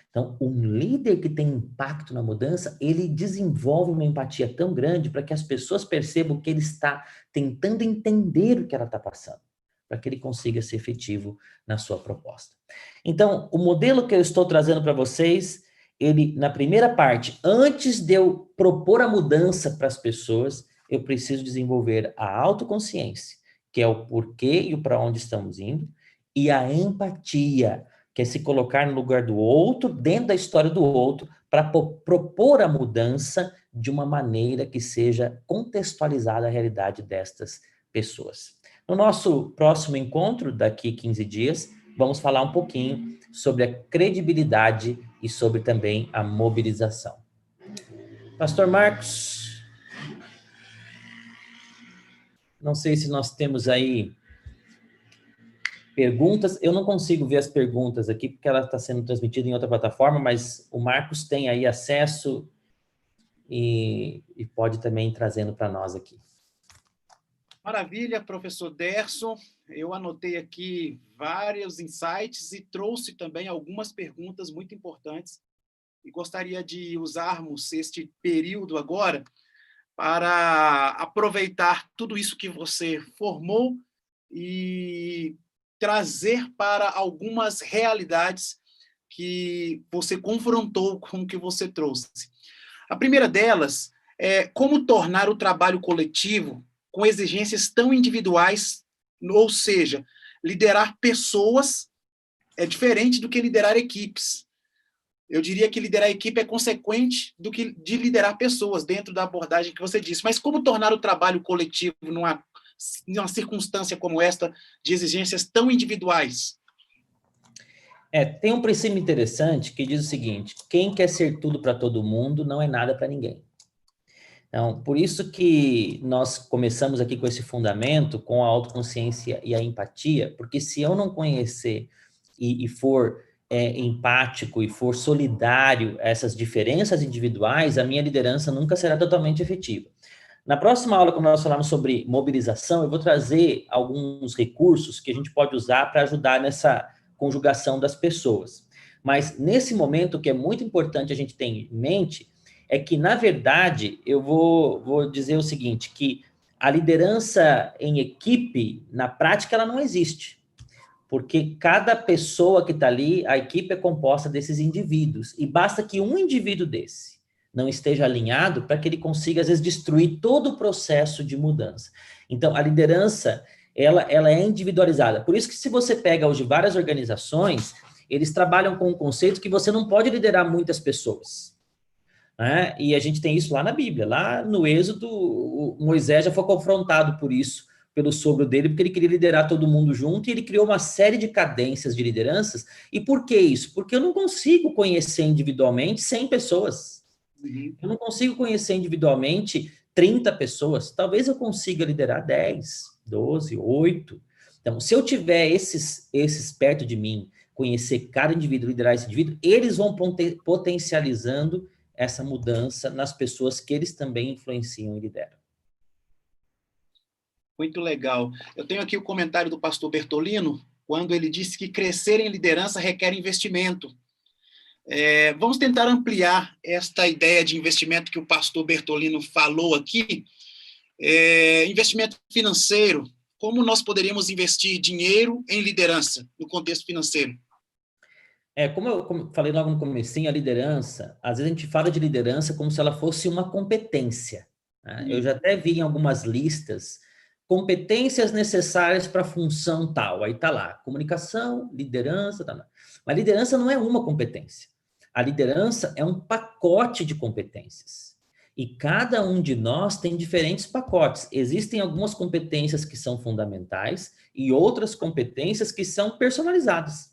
Então, um líder que tem impacto na mudança, ele desenvolve uma empatia tão grande para que as pessoas percebam que ele está tentando entender o que ela está passando, para que ele consiga ser efetivo na sua proposta. Então, o modelo que eu estou trazendo para vocês, ele, na primeira parte, antes de eu propor a mudança para as pessoas, eu preciso desenvolver a autoconsciência, que é o porquê e o para onde estamos indo, e a empatia, que é se colocar no lugar do outro, dentro da história do outro, para propor a mudança de uma maneira que seja contextualizada à realidade destas pessoas. No nosso próximo encontro, daqui 15 dias, vamos falar um pouquinho sobre a credibilidade e sobre também a mobilização. Pastor Marcos, Não sei se nós temos aí perguntas. Eu não consigo ver as perguntas aqui, porque ela está sendo transmitida em outra plataforma, mas o Marcos tem aí acesso e pode também ir trazendo para nós aqui. Maravilha, professor Derson. Eu anotei aqui vários insights e trouxe também algumas perguntas muito importantes e gostaria de usarmos este período agora para aproveitar tudo isso que você formou e trazer para algumas realidades que você confrontou com o que você trouxe. A primeira delas é como tornar o trabalho coletivo com exigências tão individuais, ou seja, liderar pessoas é diferente do que liderar equipes. Eu diria que liderar equipe é consequente do que de liderar pessoas, dentro da abordagem que você disse. Mas como tornar o trabalho coletivo numa circunstância como esta, de exigências tão individuais? Tem um princípio interessante que diz o seguinte: quem quer ser tudo para todo mundo não é nada para ninguém. Então, por isso que nós começamos aqui com esse fundamento, com a autoconsciência e a empatia, porque se eu não conhecer e for empático e for solidário a essas diferenças individuais, a minha liderança nunca será totalmente efetiva. Na próxima aula, quando nós falarmos sobre mobilização, eu vou trazer alguns recursos que a gente pode usar para ajudar nessa conjugação das pessoas. Mas, nesse momento, o que é muito importante a gente ter em mente é que, na verdade, eu vou dizer o seguinte, que a liderança em equipe, na prática, ela não existe. Porque cada pessoa que está ali, a equipe é composta desses indivíduos. E basta que um indivíduo desse não esteja alinhado para que ele consiga, às vezes, destruir todo o processo de mudança. Então, a liderança, ela é individualizada. Por isso que, se você pega hoje várias organizações, eles trabalham com o conceito que você não pode liderar muitas pessoas. Né? E a gente tem isso lá na Bíblia. Lá no Êxodo, o Moisés já foi confrontado por isso, pelo sogro dele, porque ele queria liderar todo mundo junto, e ele criou uma série de cadências de lideranças. E por que isso? Porque eu não consigo conhecer individualmente 100 pessoas. Eu não consigo conhecer individualmente 30 pessoas. Talvez eu consiga liderar 10, 12, 8. Então, se eu tiver esses perto de mim, conhecer cada indivíduo, liderar esse indivíduo, eles vão potencializando essa mudança nas pessoas que eles também influenciam e lideram. Muito legal. Eu tenho aqui o comentário do pastor Bertolino, quando ele disse que crescer em liderança requer investimento. Vamos tentar ampliar esta ideia de investimento que o pastor Bertolino falou aqui. Investimento financeiro. Como nós poderíamos investir dinheiro em liderança, no contexto financeiro? Como eu falei logo no comecinho, a liderança, às vezes a gente fala de liderança como se ela fosse uma competência. Né? Eu já até vi em algumas listas competências necessárias para a função tal. Aí está lá, comunicação, liderança, tá. Mas liderança não é uma competência. A liderança é um pacote de competências. E cada um de nós tem diferentes pacotes. Existem algumas competências que são fundamentais e outras competências que são personalizadas.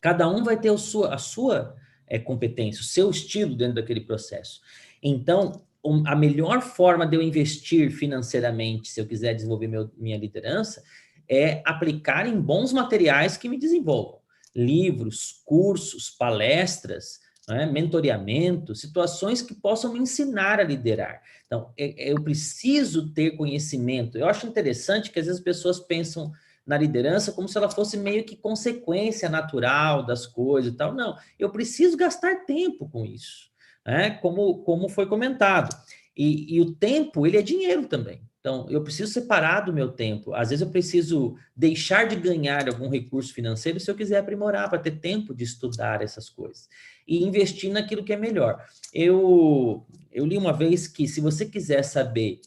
Cada um vai ter a sua competência, o seu estilo dentro daquele processo. Então, a melhor forma de eu investir financeiramente, se eu quiser desenvolver minha liderança, é aplicar em bons materiais que me desenvolvam. Livros, cursos, palestras, né, mentoreamento, situações que possam me ensinar a liderar. Então, eu preciso ter conhecimento. Eu acho interessante que às vezes as pessoas pensam na liderança como se ela fosse meio que consequência natural das coisas e tal. Não, eu preciso gastar tempo com isso, né? Como foi comentado. E o tempo, ele é dinheiro também. Então, eu preciso separar do meu tempo. Às vezes eu preciso deixar de ganhar algum recurso financeiro se eu quiser aprimorar, para ter tempo de estudar essas coisas. E investir naquilo que é melhor. Eu li uma vez que, se você quiser saber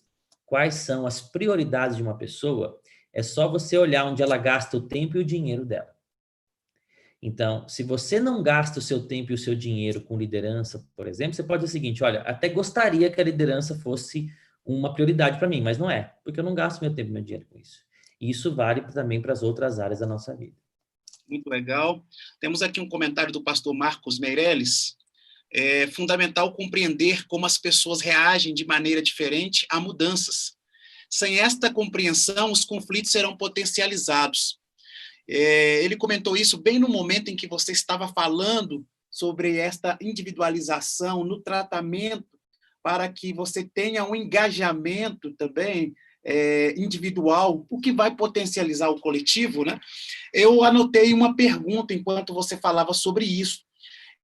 quais são as prioridades de uma pessoa, é só você olhar onde ela gasta o tempo e o dinheiro dela. Então, se você não gasta o seu tempo e o seu dinheiro com liderança, por exemplo, você pode dizer o seguinte: olha, até gostaria que a liderança fosse uma prioridade para mim, mas não é, porque eu não gasto meu tempo e meu dinheiro com isso. E isso vale também para as outras áreas da nossa vida. Muito legal. Temos aqui um comentário do pastor Marcos Meirelles. É fundamental compreender como as pessoas reagem de maneira diferente a mudanças. Sem esta compreensão, os conflitos serão potencializados. Ele comentou isso bem no momento em que você estava falando sobre esta individualização no tratamento, para que você tenha um engajamento também individual, o que vai potencializar o coletivo, né? Eu anotei uma pergunta enquanto você falava sobre isso.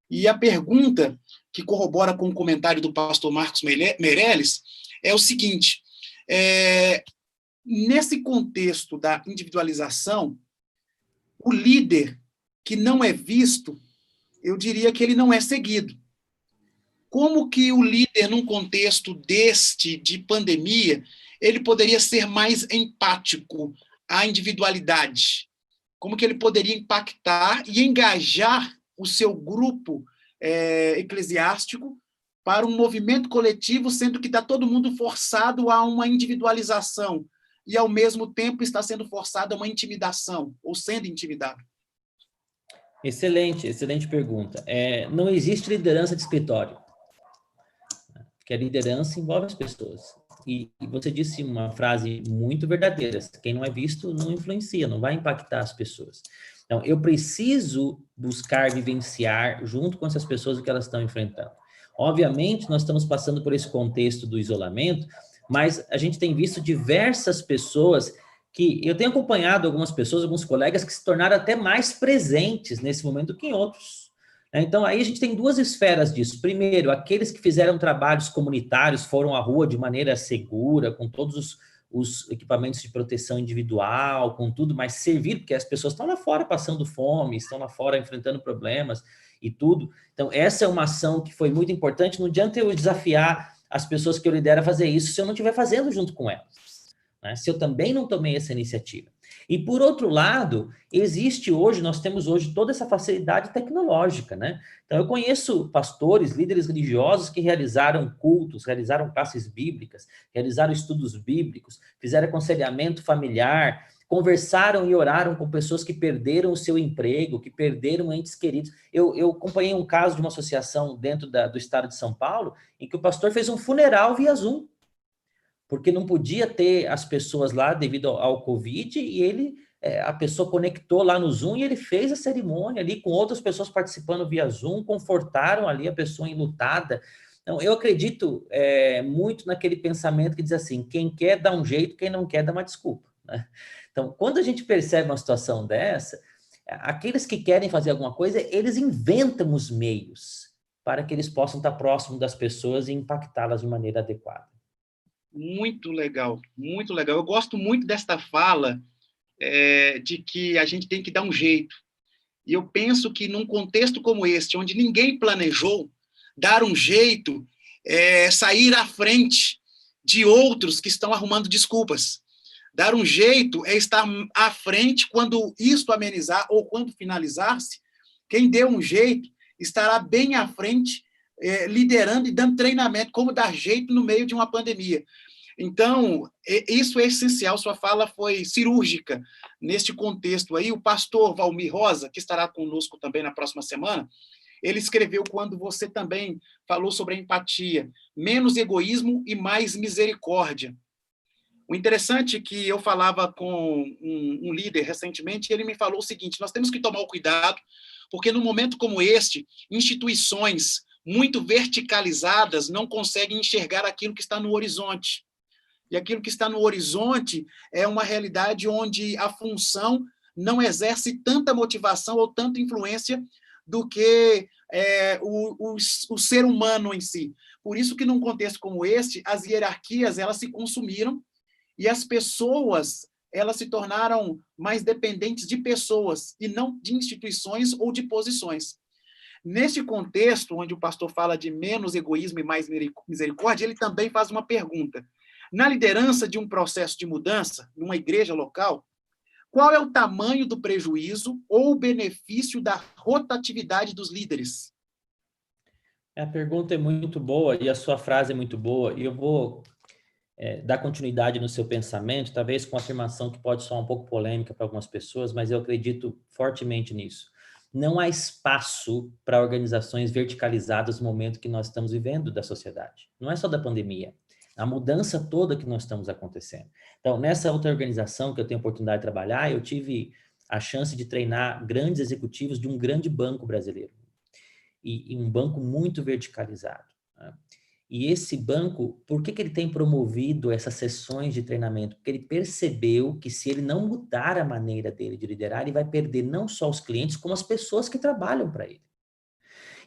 E a pergunta, que corrobora com o comentário do pastor Marcos Meirelles, é o seguinte: nesse contexto da individualização, o líder que não é visto, eu diria que ele não é seguido. Como que o líder, num contexto de pandemia, ele poderia ser mais empático à individualidade? Como que ele poderia impactar e engajar o seu grupo eclesiástico para um movimento coletivo, sendo que está todo mundo forçado a uma individualização e, ao mesmo tempo, está sendo forçado a uma intimidação, ou sendo intimidado? Excelente pergunta. Não existe liderança de escritório, porque a liderança envolve as pessoas. E você disse uma frase muito verdadeira: quem não é visto não influencia, não vai impactar as pessoas. Então, eu preciso buscar vivenciar junto com essas pessoas o que elas estão enfrentando. Obviamente, nós estamos passando por esse contexto do isolamento, mas a gente tem visto diversas pessoas que... Eu tenho acompanhado algumas pessoas, alguns colegas que se tornaram até mais presentes nesse momento do que em outros. Então, aí a gente tem duas esferas disso. Primeiro, aqueles que fizeram trabalhos comunitários, foram à rua de maneira segura, com todos os equipamentos de proteção individual, com tudo, mas servir, porque as pessoas estão lá fora passando fome, estão lá fora enfrentando problemas e tudo. Então, essa é uma ação que foi muito importante. Não adianta eu desafiar as pessoas que eu lidero a fazer isso se eu não estiver fazendo junto com elas, né? Se eu também não tomei essa iniciativa. E, por outro lado, nós temos hoje toda essa facilidade tecnológica, né? Então, eu conheço pastores, líderes religiosos que realizaram cultos, realizaram classes bíblicas, realizaram estudos bíblicos, fizeram aconselhamento familiar, conversaram e oraram com pessoas que perderam o seu emprego, que perderam entes queridos. Eu acompanhei um caso de uma associação dentro do estado de São Paulo, em que o pastor fez um funeral via Zoom, porque não podia ter as pessoas lá devido ao Covid, e a pessoa conectou lá no Zoom e ele fez a cerimônia ali com outras pessoas participando via Zoom, confortaram ali a pessoa enlutada. Então, eu acredito muito naquele pensamento que diz assim: quem quer dá um jeito, quem não quer dá uma desculpa, né? Então, quando a gente percebe uma situação dessa, aqueles que querem fazer alguma coisa, eles inventam os meios para que eles possam estar próximos das pessoas e impactá-las de maneira adequada. Muito legal, muito legal. Eu gosto muito desta fala de que a gente tem que dar um jeito. E eu penso que num contexto como este, onde ninguém planejou, dar um jeito sair à frente de outros que estão arrumando desculpas. Dar um jeito é estar à frente quando isto amenizar ou quando finalizar-se. Quem deu um jeito estará bem à frente, liderando e dando treinamento, como dar jeito no meio de uma pandemia. Então, isso é essencial, sua fala foi cirúrgica neste contexto aí. O pastor Valmir Rosa, que estará conosco também na próxima semana, ele escreveu, quando você também falou sobre a empatia: menos egoísmo e mais misericórdia. O interessante é que eu falava com um líder recentemente, e ele me falou o seguinte: nós temos que tomar o cuidado, porque num momento como este, instituições muito verticalizadas não conseguem enxergar aquilo que está no horizonte. E aquilo que está no horizonte é uma realidade onde a função não exerce tanta motivação ou tanta influência do que o ser humano em si. Por isso que, num contexto como este, as hierarquias elas se consumiram e as pessoas elas se tornaram mais dependentes de pessoas e não de instituições ou de posições. Neste contexto, onde o pastor fala de menos egoísmo e mais misericórdia, ele também faz uma pergunta: na liderança de um processo de mudança, numa igreja local, qual é o tamanho do prejuízo ou o benefício da rotatividade dos líderes? A pergunta é muito boa e a sua frase é muito boa, e eu vou dar continuidade no seu pensamento, talvez com uma afirmação que pode soar um pouco polêmica para algumas pessoas, mas eu acredito fortemente nisso. Não há espaço para organizações verticalizadas no momento que nós estamos vivendo da sociedade. Não é só da pandemia. A mudança toda que nós estamos acontecendo. Então, nessa outra organização que eu tenho a oportunidade de trabalhar, eu tive a chance de treinar grandes executivos de um grande banco brasileiro. E um banco muito verticalizado, né? E esse banco, por que ele tem promovido essas sessões de treinamento? Porque ele percebeu que se ele não mudar a maneira dele de liderar, ele vai perder não só os clientes, como as pessoas que trabalham para ele.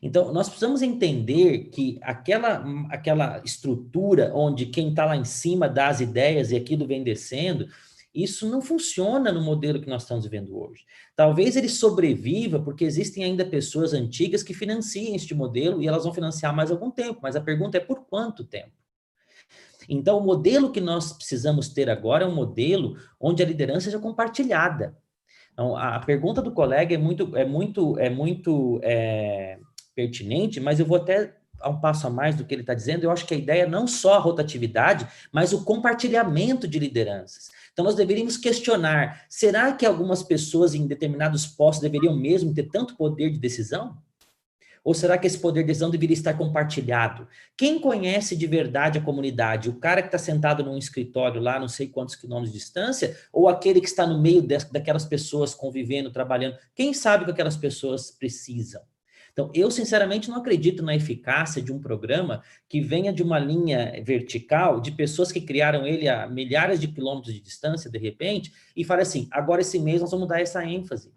Então, nós precisamos entender que aquela estrutura onde quem está lá em cima dá as ideias e aquilo vem descendo, isso não funciona no modelo que nós estamos vivendo hoje. Talvez ele sobreviva porque existem ainda pessoas antigas que financiem este modelo e elas vão financiar mais algum tempo, mas a pergunta é por quanto tempo? Então, o modelo que nós precisamos ter agora é um modelo onde a liderança seja compartilhada. Então, a pergunta do colega é muito pertinente, mas eu vou até a um passo a mais do que ele está dizendo. Eu acho que a ideia é não só a rotatividade, mas o compartilhamento de lideranças. Então, nós deveríamos questionar, será que algumas pessoas em determinados postos deveriam mesmo ter tanto poder de decisão? Ou será que esse poder de decisão deveria estar compartilhado? Quem conhece de verdade a comunidade? O cara que está sentado num escritório lá, não sei quantos quilômetros de distância, ou aquele que está no meio daquelas pessoas convivendo, trabalhando? Quem sabe o que aquelas pessoas precisam? Então, eu sinceramente não acredito na eficácia de um programa que venha de uma linha vertical de pessoas que criaram ele a milhares de quilômetros de distância, de repente, e fale assim, agora esse mês nós vamos dar essa ênfase.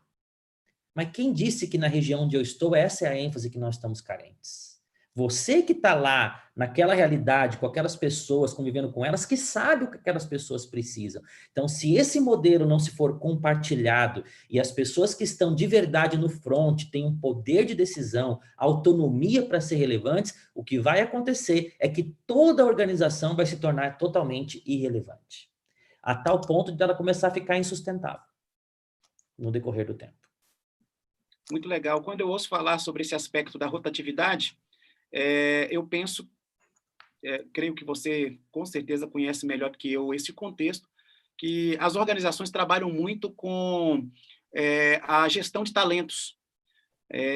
Mas quem disse que na região onde eu estou, essa é a ênfase que nós estamos carentes? Você que está lá, naquela realidade, com aquelas pessoas, convivendo com elas, que sabe o que aquelas pessoas precisam. Então, se esse modelo não se for compartilhado e as pessoas que estão de verdade no front têm um poder de decisão, autonomia para ser relevantes, o que vai acontecer é que toda a organização vai se tornar totalmente irrelevante. A tal ponto de ela começar a ficar insustentável no decorrer do tempo. Muito legal. Quando eu ouço falar sobre esse aspecto da rotatividade, eu penso, creio que você com certeza conhece melhor do que eu esse contexto, que as organizações trabalham muito com a gestão de talentos.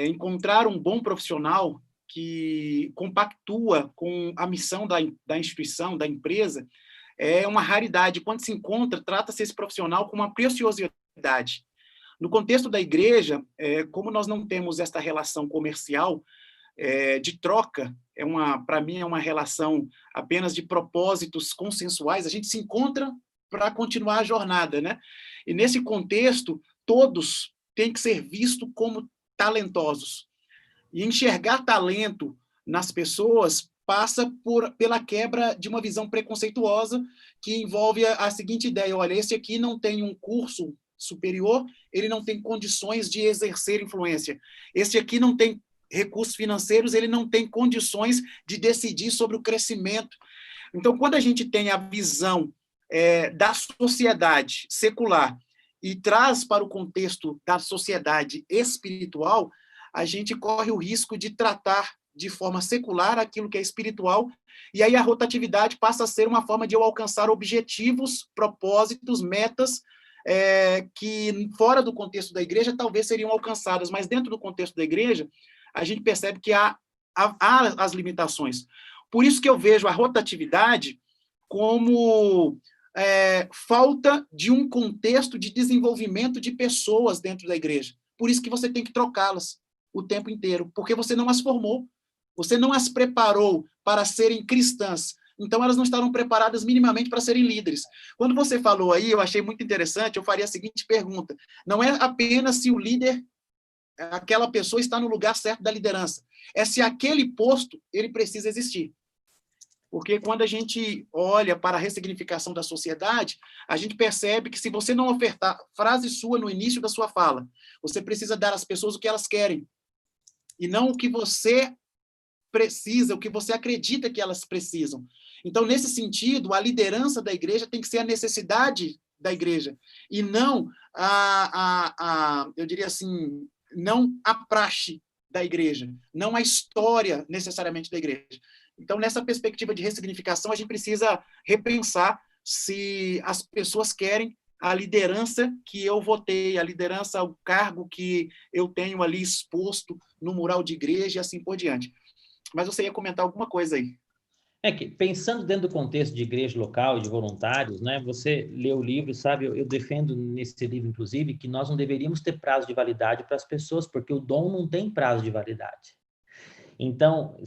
Encontrar um bom profissional que compactua com a missão da instituição, da empresa, é uma raridade. Quando se encontra, trata-se esse profissional com uma preciosidade. No contexto da igreja, como nós não temos esta relação comercial de troca, para mim é uma relação apenas de propósitos consensuais, a gente se encontra para continuar a jornada, né? E nesse contexto, todos têm que ser vistos como talentosos. E enxergar talento nas pessoas passa pela quebra de uma visão preconceituosa que envolve a seguinte ideia: olha, esse aqui não tem um curso superior, ele não tem condições de exercer influência. Esse aqui não tem recursos financeiros, ele não tem condições de decidir sobre o crescimento. Então, quando a gente tem a visão da sociedade secular e traz para o contexto da sociedade espiritual, a gente corre o risco de tratar de forma secular aquilo que é espiritual, e aí a rotatividade passa a ser uma forma de eu alcançar objetivos, propósitos, metas, que fora do contexto da igreja talvez seriam alcançadas, mas dentro do contexto da igreja, a gente percebe que há as limitações. Por isso que eu vejo a rotatividade como falta de um contexto de desenvolvimento de pessoas dentro da igreja. Por isso que você tem que trocá-las o tempo inteiro, porque você não as formou, você não as preparou para serem cristãs, então elas não estarão preparadas minimamente para serem líderes. Quando você falou aí, eu achei muito interessante, eu faria a seguinte pergunta: não é apenas se o líder, aquela pessoa está no lugar certo da liderança, é se aquele posto ele precisa existir. Porque quando a gente olha para a ressignificação da sociedade, a gente percebe que se você não ofertar frase sua no início da sua fala, você precisa dar às pessoas o que elas querem, e não o que você precisa, o que você acredita que elas precisam. Então, nesse sentido, a liderança da igreja tem que ser a necessidade da igreja, e não eu diria assim, não a praxe da igreja, não a história necessariamente da igreja. Então, nessa perspectiva de ressignificação, a gente precisa repensar se as pessoas querem a liderança que eu votei, a liderança, o cargo que eu tenho ali exposto no mural de igreja e assim por diante. Mas você ia comentar alguma coisa aí. É que, pensando dentro do contexto de igreja local e de voluntários, né? Você lê o livro, sabe? Eu defendo nesse livro, inclusive, que nós não deveríamos ter prazo de validade para as pessoas, porque o dom não tem prazo de validade. Então,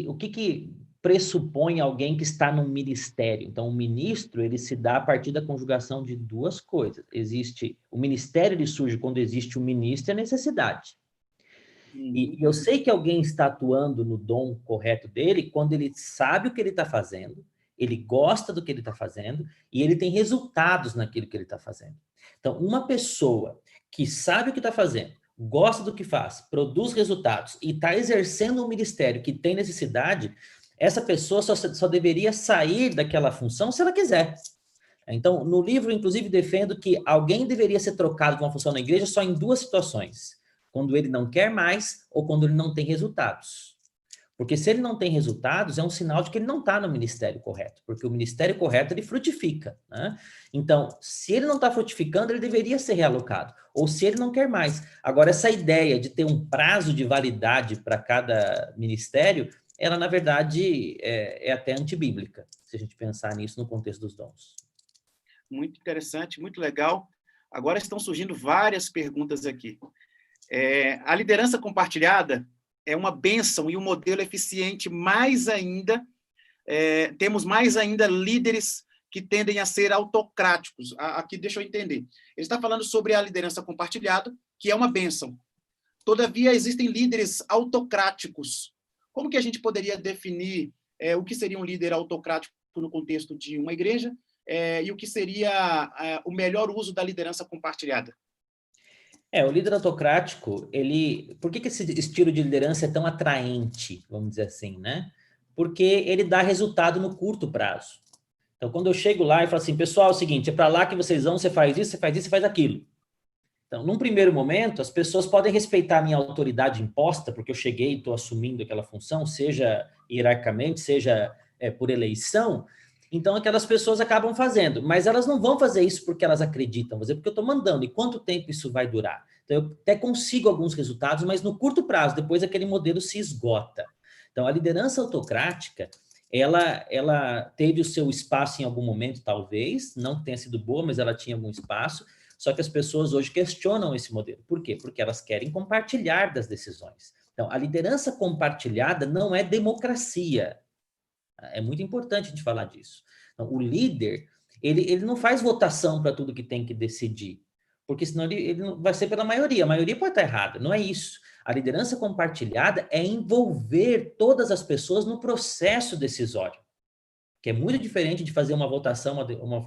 o que pressupõe alguém que está no ministério? Então, o ministro, ele se dá a partir da conjugação de duas coisas. O ministério, ele surge quando existe o ministro e a necessidade. E eu sei que alguém está atuando no dom correto dele quando ele sabe o que ele está fazendo, ele gosta do que ele está fazendo e ele tem resultados naquilo que ele está fazendo. Então, uma pessoa que sabe o que está fazendo, gosta do que faz, produz resultados e está exercendo um ministério que tem necessidade, essa pessoa só deveria sair daquela função se ela quiser. Então, no livro, inclusive, defendo que alguém deveria ser trocado de uma função na igreja só em duas situações: quando ele não quer mais ou quando ele não tem resultados. Porque se ele não tem resultados, é um sinal de que ele não está no ministério correto, porque o ministério correto, ele frutifica, né? Então, se ele não está frutificando, ele deveria ser realocado, ou se ele não quer mais. Agora, essa ideia de ter um prazo de validade para cada ministério, ela, na verdade, é até antibíblica, se a gente pensar nisso no contexto dos dons. Muito interessante, muito legal. Agora estão surgindo várias perguntas aqui. A liderança compartilhada é uma bênção e um modelo eficiente mais ainda. Temos mais ainda líderes que tendem a ser autocráticos. Aqui, deixa eu entender. Ele está falando sobre a liderança compartilhada, que é uma bênção. Todavia, existem líderes autocráticos. Como que a gente poderia definir o que seria um líder autocrático no contexto de uma igreja e o que seria o melhor uso da liderança compartilhada? O líder autocrático, por que esse estilo de liderança é tão atraente, vamos dizer assim, né? Porque ele dá resultado no curto prazo. Então, quando eu chego lá e falo assim, pessoal, é o seguinte, é para lá que vocês vão, você faz isso, você faz isso, você faz aquilo. Então, num primeiro momento, as pessoas podem respeitar a minha autoridade imposta, porque eu cheguei e estou assumindo aquela função, seja hierarquicamente, seja por eleição. Então, aquelas pessoas acabam fazendo, mas elas não vão fazer isso porque elas acreditam, vou dizer, porque eu estou mandando. E quanto tempo isso vai durar? Então, eu até consigo alguns resultados, mas no curto prazo, depois aquele modelo se esgota. Então, a liderança autocrática, ela teve o seu espaço em algum momento, talvez, não que tenha sido boa, mas ela tinha algum espaço. Só que as pessoas hoje questionam esse modelo. Por quê? Porque elas querem compartilhar das decisões. Então, a liderança compartilhada não é democracia. É muito importante a gente falar disso. Então, o líder, ele não faz votação para tudo que tem que decidir, porque senão ele não vai ser pela maioria. A maioria pode estar errada, não é isso. A liderança compartilhada é envolver todas as pessoas no processo decisório, que é muito diferente de fazer uma votação,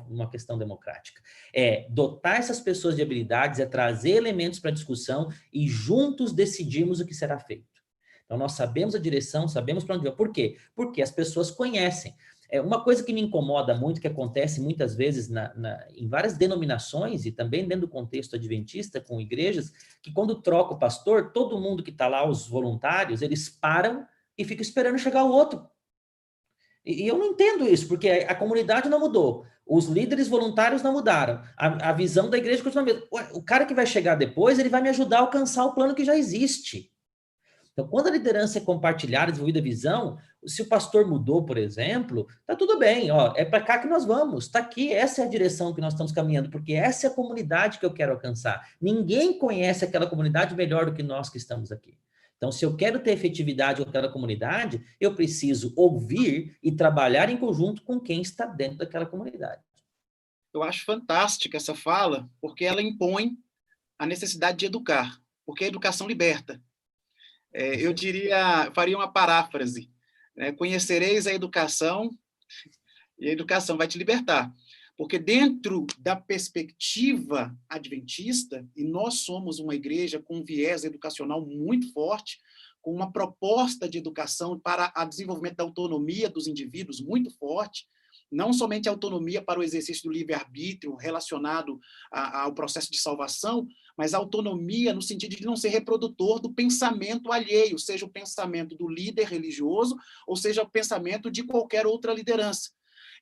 uma questão democrática. É dotar essas pessoas de habilidades, é trazer elementos para a discussão e juntos decidirmos o que será feito. Então, nós sabemos a direção, sabemos para onde vai. Por quê? Porque as pessoas conhecem. Uma coisa que me incomoda muito, que acontece muitas vezes em várias denominações e também dentro do contexto adventista com igrejas, que quando troca o pastor, todo mundo que está lá, os voluntários, eles param e ficam esperando chegar o outro. E eu não entendo isso, porque a comunidade não mudou, os líderes voluntários não mudaram, a visão da igreja continua a mesma. O cara que vai chegar depois, ele vai me ajudar a alcançar o plano que já existe. Então, quando a liderança é compartilhada, desenvolvida a visão, se o pastor mudou, por exemplo, tá tudo bem, ó, é para cá que nós vamos, está aqui, essa é a direção que nós estamos caminhando, porque essa é a comunidade que eu quero alcançar. Ninguém conhece aquela comunidade melhor do que nós que estamos aqui. Então, se eu quero ter efetividade com aquela comunidade, eu preciso ouvir e trabalhar em conjunto com quem está dentro daquela comunidade. Eu acho fantástica essa fala, porque ela impõe a necessidade de educar, porque a educação liberta. Eu diria, faria uma paráfrase, né? Conhecereis a educação e a educação vai te libertar. Porque dentro da perspectiva adventista, e nós somos uma igreja com um viés educacional muito forte, com uma proposta de educação para o desenvolvimento da autonomia dos indivíduos muito forte, não somente a autonomia para o exercício do livre-arbítrio relacionado ao processo de salvação, mas a autonomia no sentido de não ser reprodutor do pensamento alheio, seja o pensamento do líder religioso, ou seja o pensamento de qualquer outra liderança.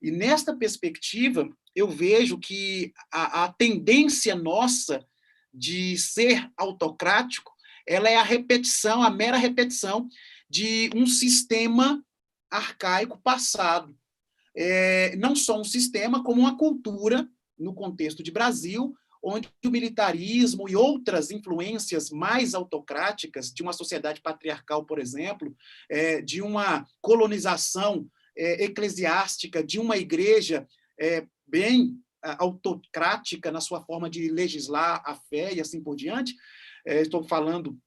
E nesta perspectiva, eu vejo que a tendência nossa de ser autocrático, ela é a repetição, a mera repetição de um sistema arcaico passado. Não só um sistema, como uma cultura, no contexto de Brasil, onde o militarismo e outras influências mais autocráticas de uma sociedade patriarcal, por exemplo, de uma colonização eclesiástica, de uma igreja bem autocrática na sua forma de legislar a fé e assim por diante. Estou falando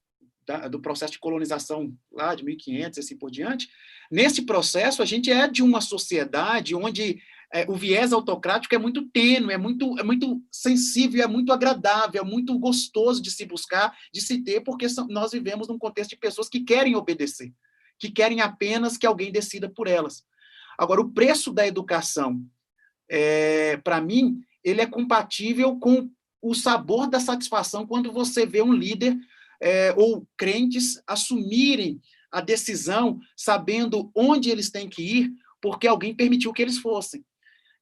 do processo de colonização lá de 1500 e assim por diante. Nesse processo, a gente é de uma sociedade onde o viés autocrático é muito tênue, é muito sensível, é muito agradável, é muito gostoso de se buscar, de se ter, porque nós vivemos num contexto de pessoas que querem obedecer, que querem apenas que alguém decida por elas. Agora, o preço da educação, para mim, ele é compatível com o sabor da satisfação quando você vê um líder ou crentes assumirem a decisão sabendo onde eles têm que ir, porque alguém permitiu que eles fossem.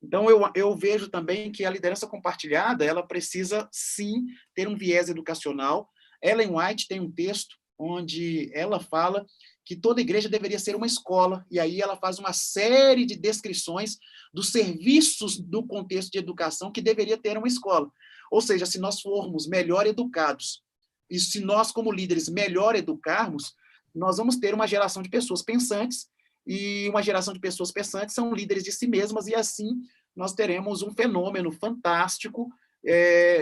Então, eu vejo também que a liderança compartilhada, ela precisa, sim, ter um viés educacional. Ellen White tem um texto onde ela fala que toda igreja deveria ser uma escola, e aí ela faz uma série de descrições dos serviços do contexto de educação que deveria ter uma escola. Ou seja, se nós formos melhor educados, e se nós, como líderes, melhor educarmos, nós vamos ter uma geração de pessoas pensantes, e uma geração de pessoas pensantes são líderes de si mesmas, e assim nós teremos um fenômeno fantástico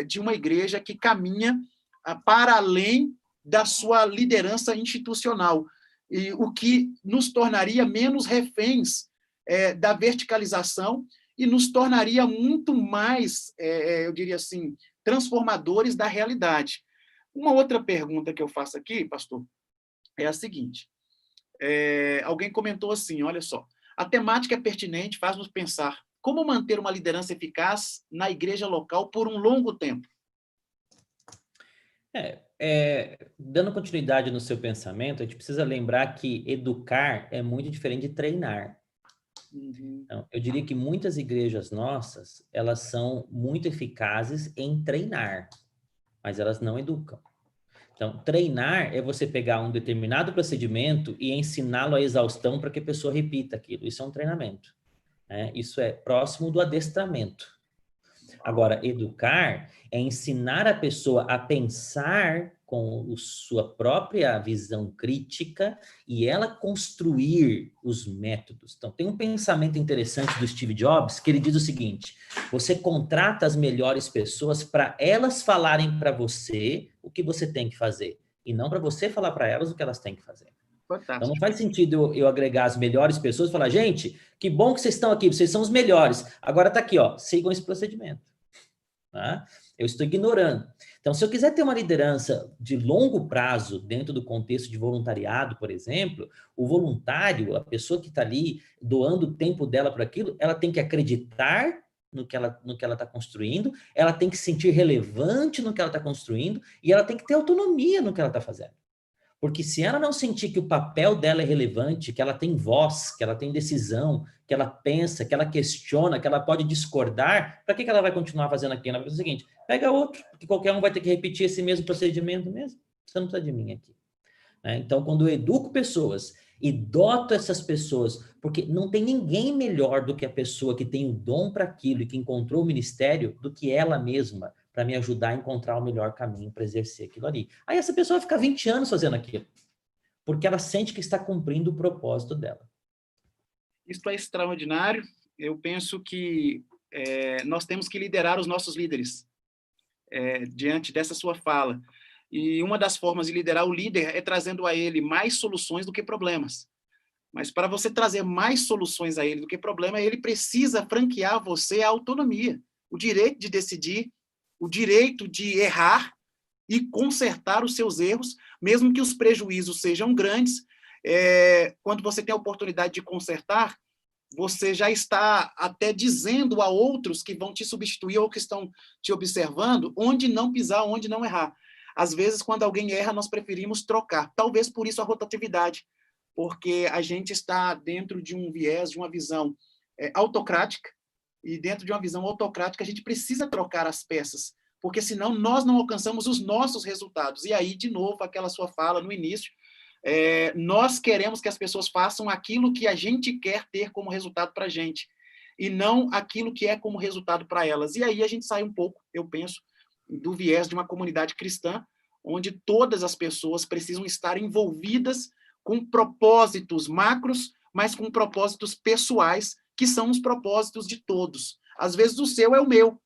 de uma igreja que caminha para além da sua liderança institucional, e o que nos tornaria menos reféns da verticalização e nos tornaria muito mais, eu diria assim, transformadores da realidade. Uma outra pergunta que eu faço aqui, pastor, é a seguinte. Alguém comentou assim, olha só, a temática é pertinente, faz-nos pensar como manter uma liderança eficaz na igreja local por um longo tempo. Dando continuidade no seu pensamento, a gente precisa lembrar que educar é muito diferente de treinar. Uhum. Então, eu diria que muitas igrejas nossas, elas são muito eficazes em treinar, mas elas não educam. Então, treinar é você pegar um determinado procedimento e ensiná-lo à exaustão para que a pessoa repita aquilo. Isso é um treinamento, né? Isso é próximo do adestramento. Agora, educar é ensinar a pessoa a pensar com sua própria visão crítica e ela construir os métodos. Então, tem um pensamento interessante do Steve Jobs que ele diz o seguinte: você contrata as melhores pessoas para elas falarem para você o que você tem que fazer e não para você falar para elas o que elas têm que fazer. Fantástico. Então, não faz sentido eu agregar as melhores pessoas e falar, gente, que bom que vocês estão aqui, vocês são os melhores. Agora tá aqui, ó, sigam esse procedimento. Tá? Eu estou ignorando. Então, se eu quiser ter uma liderança de longo prazo dentro do contexto de voluntariado, por exemplo, o voluntário, a pessoa que está ali doando o tempo dela para aquilo, ela tem que acreditar no que ela está construindo, ela tem que se sentir relevante no que ela está construindo e ela tem que ter autonomia no que ela está fazendo. Porque se ela não sentir que o papel dela é relevante, que ela tem voz, que ela tem decisão, que ela pensa, que ela questiona, que ela pode discordar, para que ela vai continuar fazendo aquilo? Ela vai fazer o seguinte, pega outro, porque qualquer um vai ter que repetir esse mesmo procedimento mesmo. Você não precisa de mim aqui. Então, quando eu educo pessoas e doto essas pessoas, porque não tem ninguém melhor do que a pessoa que tem o dom para aquilo e que encontrou o ministério do que ela mesma, para me ajudar a encontrar o melhor caminho para exercer aquilo ali. Aí essa pessoa vai ficar 20 anos fazendo aquilo, porque ela sente que está cumprindo o propósito dela. Isso é extraordinário. Eu penso que nós temos que liderar os nossos líderes diante dessa sua fala. E uma das formas de liderar o líder é trazendo a ele mais soluções do que problemas. Mas para você trazer mais soluções a ele do que problema, ele precisa franquear a você a autonomia, o direito de decidir, o direito de errar e consertar os seus erros, mesmo que os prejuízos sejam grandes. Quando você tem a oportunidade de consertar, você já está até dizendo a outros que vão te substituir ou que estão te observando onde não pisar, onde não errar. Às vezes, quando alguém erra, nós preferimos trocar. Talvez por isso a rotatividade, porque a gente está dentro de um viés, de uma visão autocrática, e dentro de uma visão autocrática a gente precisa trocar as peças, porque senão nós não alcançamos os nossos resultados. E aí, de novo, aquela sua fala no início, Nós queremos que as pessoas façam aquilo que a gente quer ter como resultado para a gente, e não aquilo que é como resultado para elas. E aí a gente sai um pouco, eu penso, do viés de uma comunidade cristã, onde todas as pessoas precisam estar envolvidas com propósitos macros, mas com propósitos pessoais, que são os propósitos de todos. Às vezes o seu é o meu,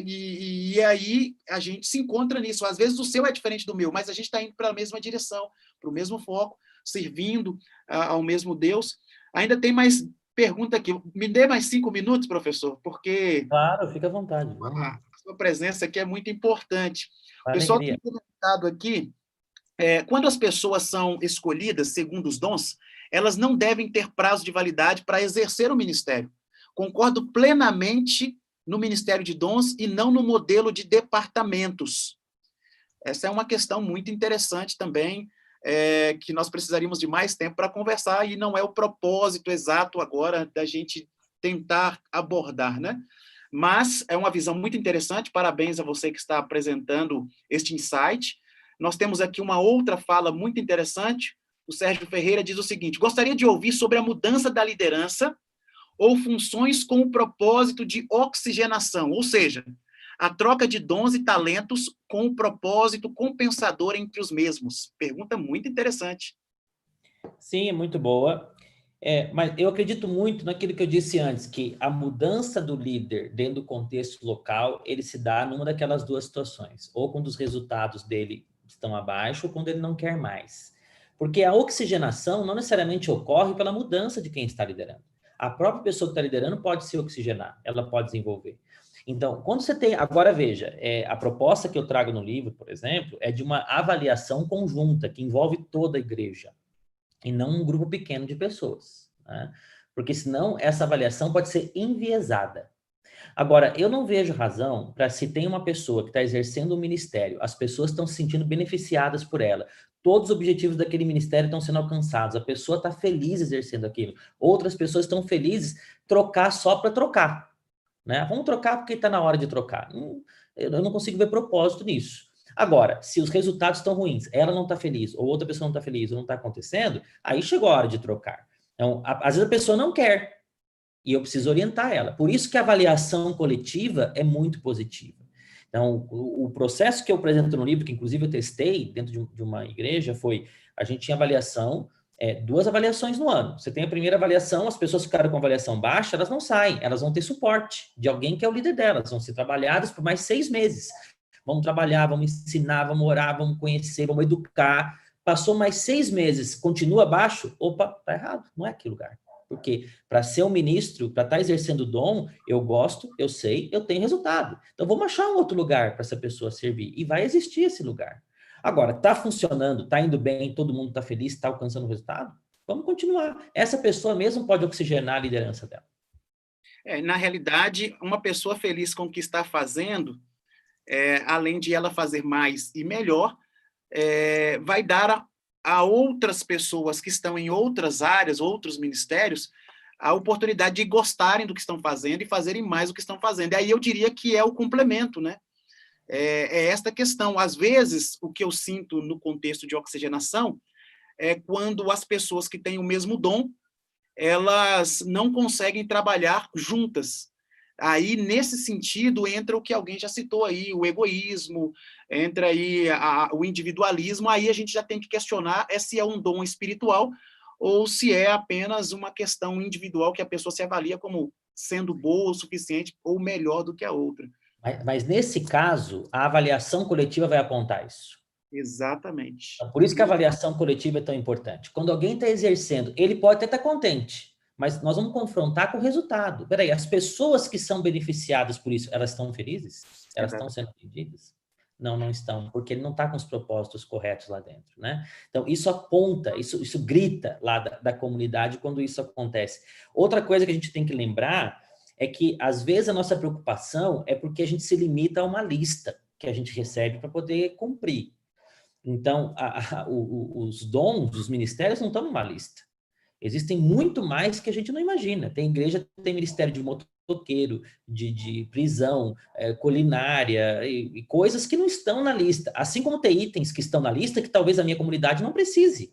e aí a gente se encontra nisso. Às vezes o seu é diferente do meu, mas a gente está indo para a mesma direção, para o mesmo foco, servindo ao mesmo Deus. Ainda tem mais pergunta aqui. Me dê mais 5 minutos, professor, porque Claro, fica à vontade. a sua presença aqui é muito importante. O pessoal tem Alegria. comentado aqui, quando as pessoas são escolhidas segundo os dons, elas não devem ter prazo de validade para exercer o ministério. Concordo plenamente no Ministério de Dons e não no modelo de departamentos. Essa é uma questão muito interessante também, que nós precisaríamos de mais tempo para conversar, e não é o propósito exato agora da gente tentar abordar, né? Mas é uma visão muito interessante, parabéns a você que está apresentando este insight. Nós temos aqui uma outra fala muito interessante, o Sérgio Ferreira diz o seguinte: gostaria de ouvir sobre a mudança da liderança ou funções com o propósito de oxigenação, ou seja, a troca de dons e talentos com o propósito compensador entre os mesmos. Pergunta muito interessante. Sim, é muito boa. Mas eu acredito muito naquilo que eu disse antes, que a mudança do líder dentro do contexto local, ele se dá numa daquelas duas situações, ou quando os resultados dele estão abaixo, ou quando ele não quer mais. Porque a oxigenação não necessariamente ocorre pela mudança de quem está liderando. A própria pessoa que está liderando pode se oxigenar, ela pode desenvolver. Então, quando você tem... Agora, veja, a proposta que eu trago no livro, por exemplo, é de uma avaliação conjunta, que envolve toda a igreja, e não um grupo pequeno de pessoas, né? Porque senão essa avaliação pode ser enviesada. Agora, eu não vejo razão para, se tem uma pessoa que está exercendo um ministério, as pessoas estão se sentindo beneficiadas por ela, todos os objetivos daquele ministério estão sendo alcançados, a pessoa está feliz exercendo aquilo, outras pessoas estão felizes, trocar só para trocar, né? Vamos trocar porque está na hora de trocar. Eu não consigo ver propósito nisso. Agora, se os resultados estão ruins, ela não está feliz, ou outra pessoa não está feliz, ou não está acontecendo, aí chegou a hora de trocar. Então, às vezes a pessoa não quer, e eu preciso orientar ela. Por isso que a avaliação coletiva é muito positiva. Então, o processo que eu apresento no livro, que inclusive eu testei dentro de uma igreja, foi, a gente tinha avaliação, 2 avaliações no ano. Você tem a primeira avaliação, as pessoas ficaram com avaliação baixa, elas não saem, elas vão ter suporte de alguém que é o líder delas, vão ser trabalhadas por mais 6 meses. Vamos trabalhar, vamos ensinar, vamos orar, vamos conhecer, vamos educar. Passou mais 6 meses, continua baixo, opa, tá errado, não é aquele lugar. Porque para ser um ministro, para estar exercendo o dom, eu gosto, eu sei, eu tenho resultado. Então vamos achar um outro lugar para essa pessoa servir, e vai existir esse lugar. Agora, está funcionando, está indo bem, todo mundo está feliz, está alcançando o resultado? Vamos continuar. Essa pessoa mesmo pode oxigenar a liderança dela. Na realidade, uma pessoa feliz com o que está fazendo, além de ela fazer mais e melhor, vai dar a outras pessoas que estão em outras áreas, outros ministérios, a oportunidade de gostarem do que estão fazendo e fazerem mais do que estão fazendo. E aí eu diria que é o complemento, né? Esta questão. Às vezes, o que eu sinto no contexto de oxigenação é quando as pessoas que têm o mesmo dom, elas não conseguem trabalhar juntas. Aí, nesse sentido, entra o que alguém já citou aí, o egoísmo, entra aí o individualismo. Aí a gente já tem que questionar se é um dom espiritual ou se é apenas uma questão individual que a pessoa se avalia como sendo boa o suficiente ou melhor do que a outra. Mas nesse caso, a avaliação coletiva vai apontar isso. Exatamente. Então, por isso que a avaliação coletiva é tão importante. Quando alguém está exercendo, ele pode até estar contente, mas nós vamos confrontar com o resultado. Peraí, as pessoas que são beneficiadas por isso, elas estão felizes? Elas estão sendo atendidas? Não, não estão, porque ele não está com os propósitos corretos lá dentro, né? Então, isso aponta, isso grita lá da comunidade quando isso acontece. Outra coisa que a gente tem que lembrar é que, às vezes, a nossa preocupação é porque a gente se limita a uma lista que a gente recebe para poder cumprir. Então, os dons dos ministérios não estão numa lista. Existem muito mais que a gente não imagina. Tem igreja, tem ministério de motoqueiro, de prisão, culinária, e coisas que não estão na lista. Assim como tem itens que estão na lista que talvez a minha comunidade não precise.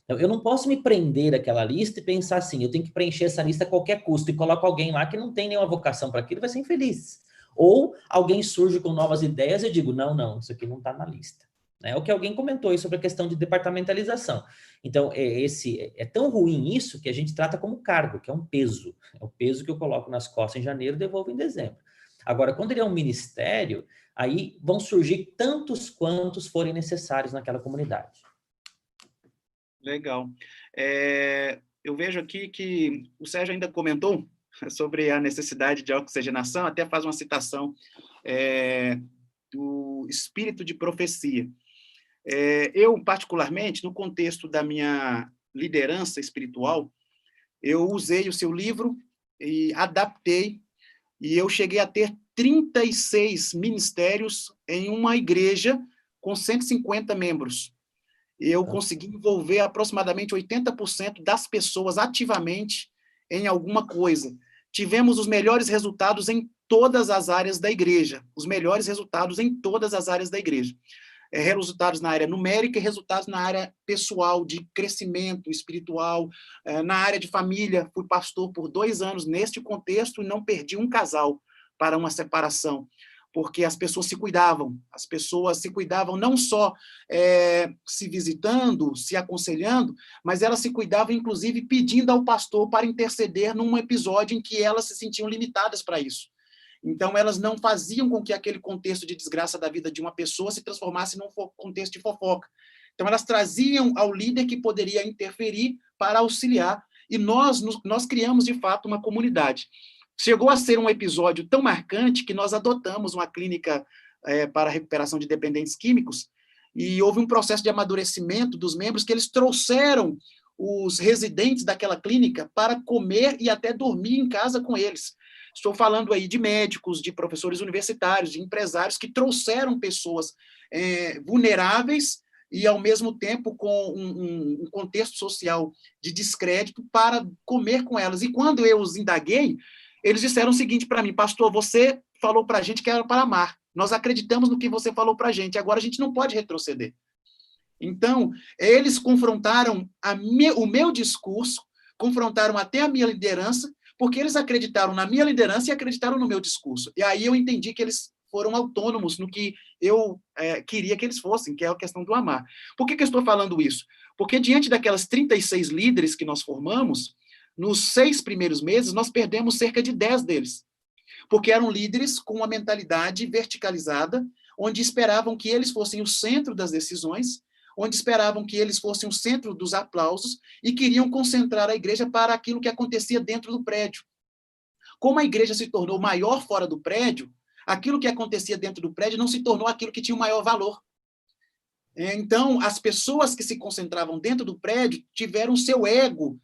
Então, eu não posso me prender àquela lista e pensar assim, eu tenho que preencher essa lista a qualquer custo e coloco alguém lá que não tem nenhuma vocação para aquilo, vai ser infeliz. Ou alguém surge com novas ideias e eu digo, não, isso aqui não está na lista. É o que alguém comentou aí sobre a questão de departamentalização. Então, é tão ruim isso que a gente trata como cargo, que é um peso. É o peso que eu coloco nas costas em janeiro e devolvo em dezembro. Agora, quando ele é um ministério, aí vão surgir tantos quantos forem necessários naquela comunidade. Legal. Eu vejo aqui que o Sérgio ainda comentou sobre a necessidade de oxigenação, até faz uma citação do espírito de profecia. Eu, particularmente, no contexto da minha liderança espiritual, eu usei o seu livro e adaptei, e eu cheguei a ter 36 ministérios em uma igreja com 150 membros. Eu consegui envolver aproximadamente 80% das pessoas ativamente em alguma coisa. Tivemos os melhores resultados em todas as áreas da igreja, os melhores resultados em todas as áreas da igreja. Resultados na área numérica e resultados na área pessoal, de crescimento espiritual, na área de família. Fui pastor por 2 anos neste contexto e não perdi um casal para uma separação, porque as pessoas se cuidavam não só se visitando, se aconselhando, mas elas se cuidavam, inclusive, pedindo ao pastor para interceder num episódio em que elas se sentiam limitadas para isso. Então, elas não faziam com que aquele contexto de desgraça da vida de uma pessoa se transformasse num contexto de fofoca. Então, elas traziam ao líder que poderia interferir para auxiliar, e nós criamos, de fato, uma comunidade. Chegou a ser um episódio tão marcante que nós adotamos uma clínica para recuperação de dependentes químicos, e houve um processo de amadurecimento dos membros que eles trouxeram os residentes daquela clínica para comer e até dormir em casa com eles. Estou falando aí de médicos, de professores universitários, de empresários que trouxeram pessoas vulneráveis e, ao mesmo tempo, com um contexto social de descrédito para comer com elas. E quando eu os indaguei, eles disseram o seguinte para mim: pastor, você falou para a gente que era para amar. Nós acreditamos no que você falou para a gente, agora a gente não pode retroceder. Então, eles confrontaram o meu discurso, confrontaram até a minha liderança, porque eles acreditaram na minha liderança e acreditaram no meu discurso. E aí eu entendi que eles foram autônomos no que eu queria que eles fossem, que é a questão do amar. Por que eu estou falando isso? Porque diante daquelas 36 líderes que nós formamos, nos 6 primeiros meses, nós perdemos cerca de 10 deles, porque eram líderes com uma mentalidade verticalizada, onde esperavam que eles fossem o centro das decisões, onde esperavam que eles fossem o centro dos aplausos e queriam concentrar a igreja para aquilo que acontecia dentro do prédio. Como a igreja se tornou maior fora do prédio, aquilo que acontecia dentro do prédio não se tornou aquilo que tinha o maior valor. Então, as pessoas que se concentravam dentro do prédio tiveram seu ego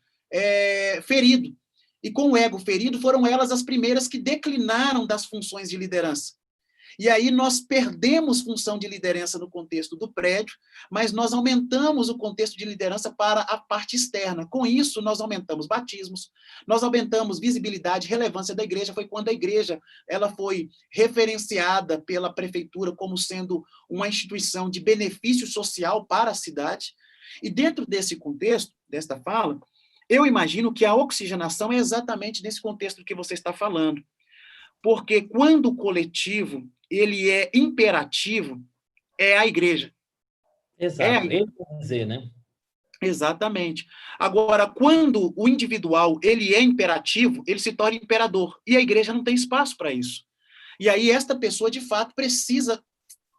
ferido. E com o ego ferido, foram elas as primeiras que declinaram das funções de liderança. E aí nós perdemos função de liderança no contexto do prédio, mas nós aumentamos o contexto de liderança para a parte externa. Com isso, nós aumentamos batismos, nós aumentamos visibilidade, relevância da igreja. Foi quando a igreja ela foi referenciada pela prefeitura como sendo uma instituição de benefício social para a cidade. E dentro desse contexto, desta fala, eu imagino que a oxigenação é exatamente nesse contexto que você está falando. Porque quando o coletivo ele é imperativo, é a igreja. Exato, ele quer dizer, né? Exatamente. Agora, quando o individual ele é imperativo, ele se torna imperador, e a igreja não tem espaço para isso. E aí esta pessoa, de fato, precisa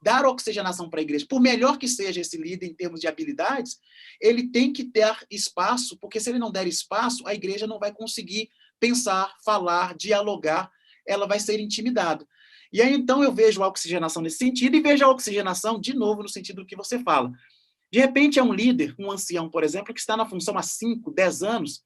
dar oxigenação para a igreja. Por melhor que seja esse líder em termos de habilidades, ele tem que ter espaço, porque se ele não der espaço, a igreja não vai conseguir pensar, falar, dialogar, ela vai ser intimidada. E aí, então, eu vejo a oxigenação nesse sentido e vejo a oxigenação, de novo, no sentido do que você fala. De repente, é um líder, um ancião, por exemplo, que está na função há 5, 10 anos,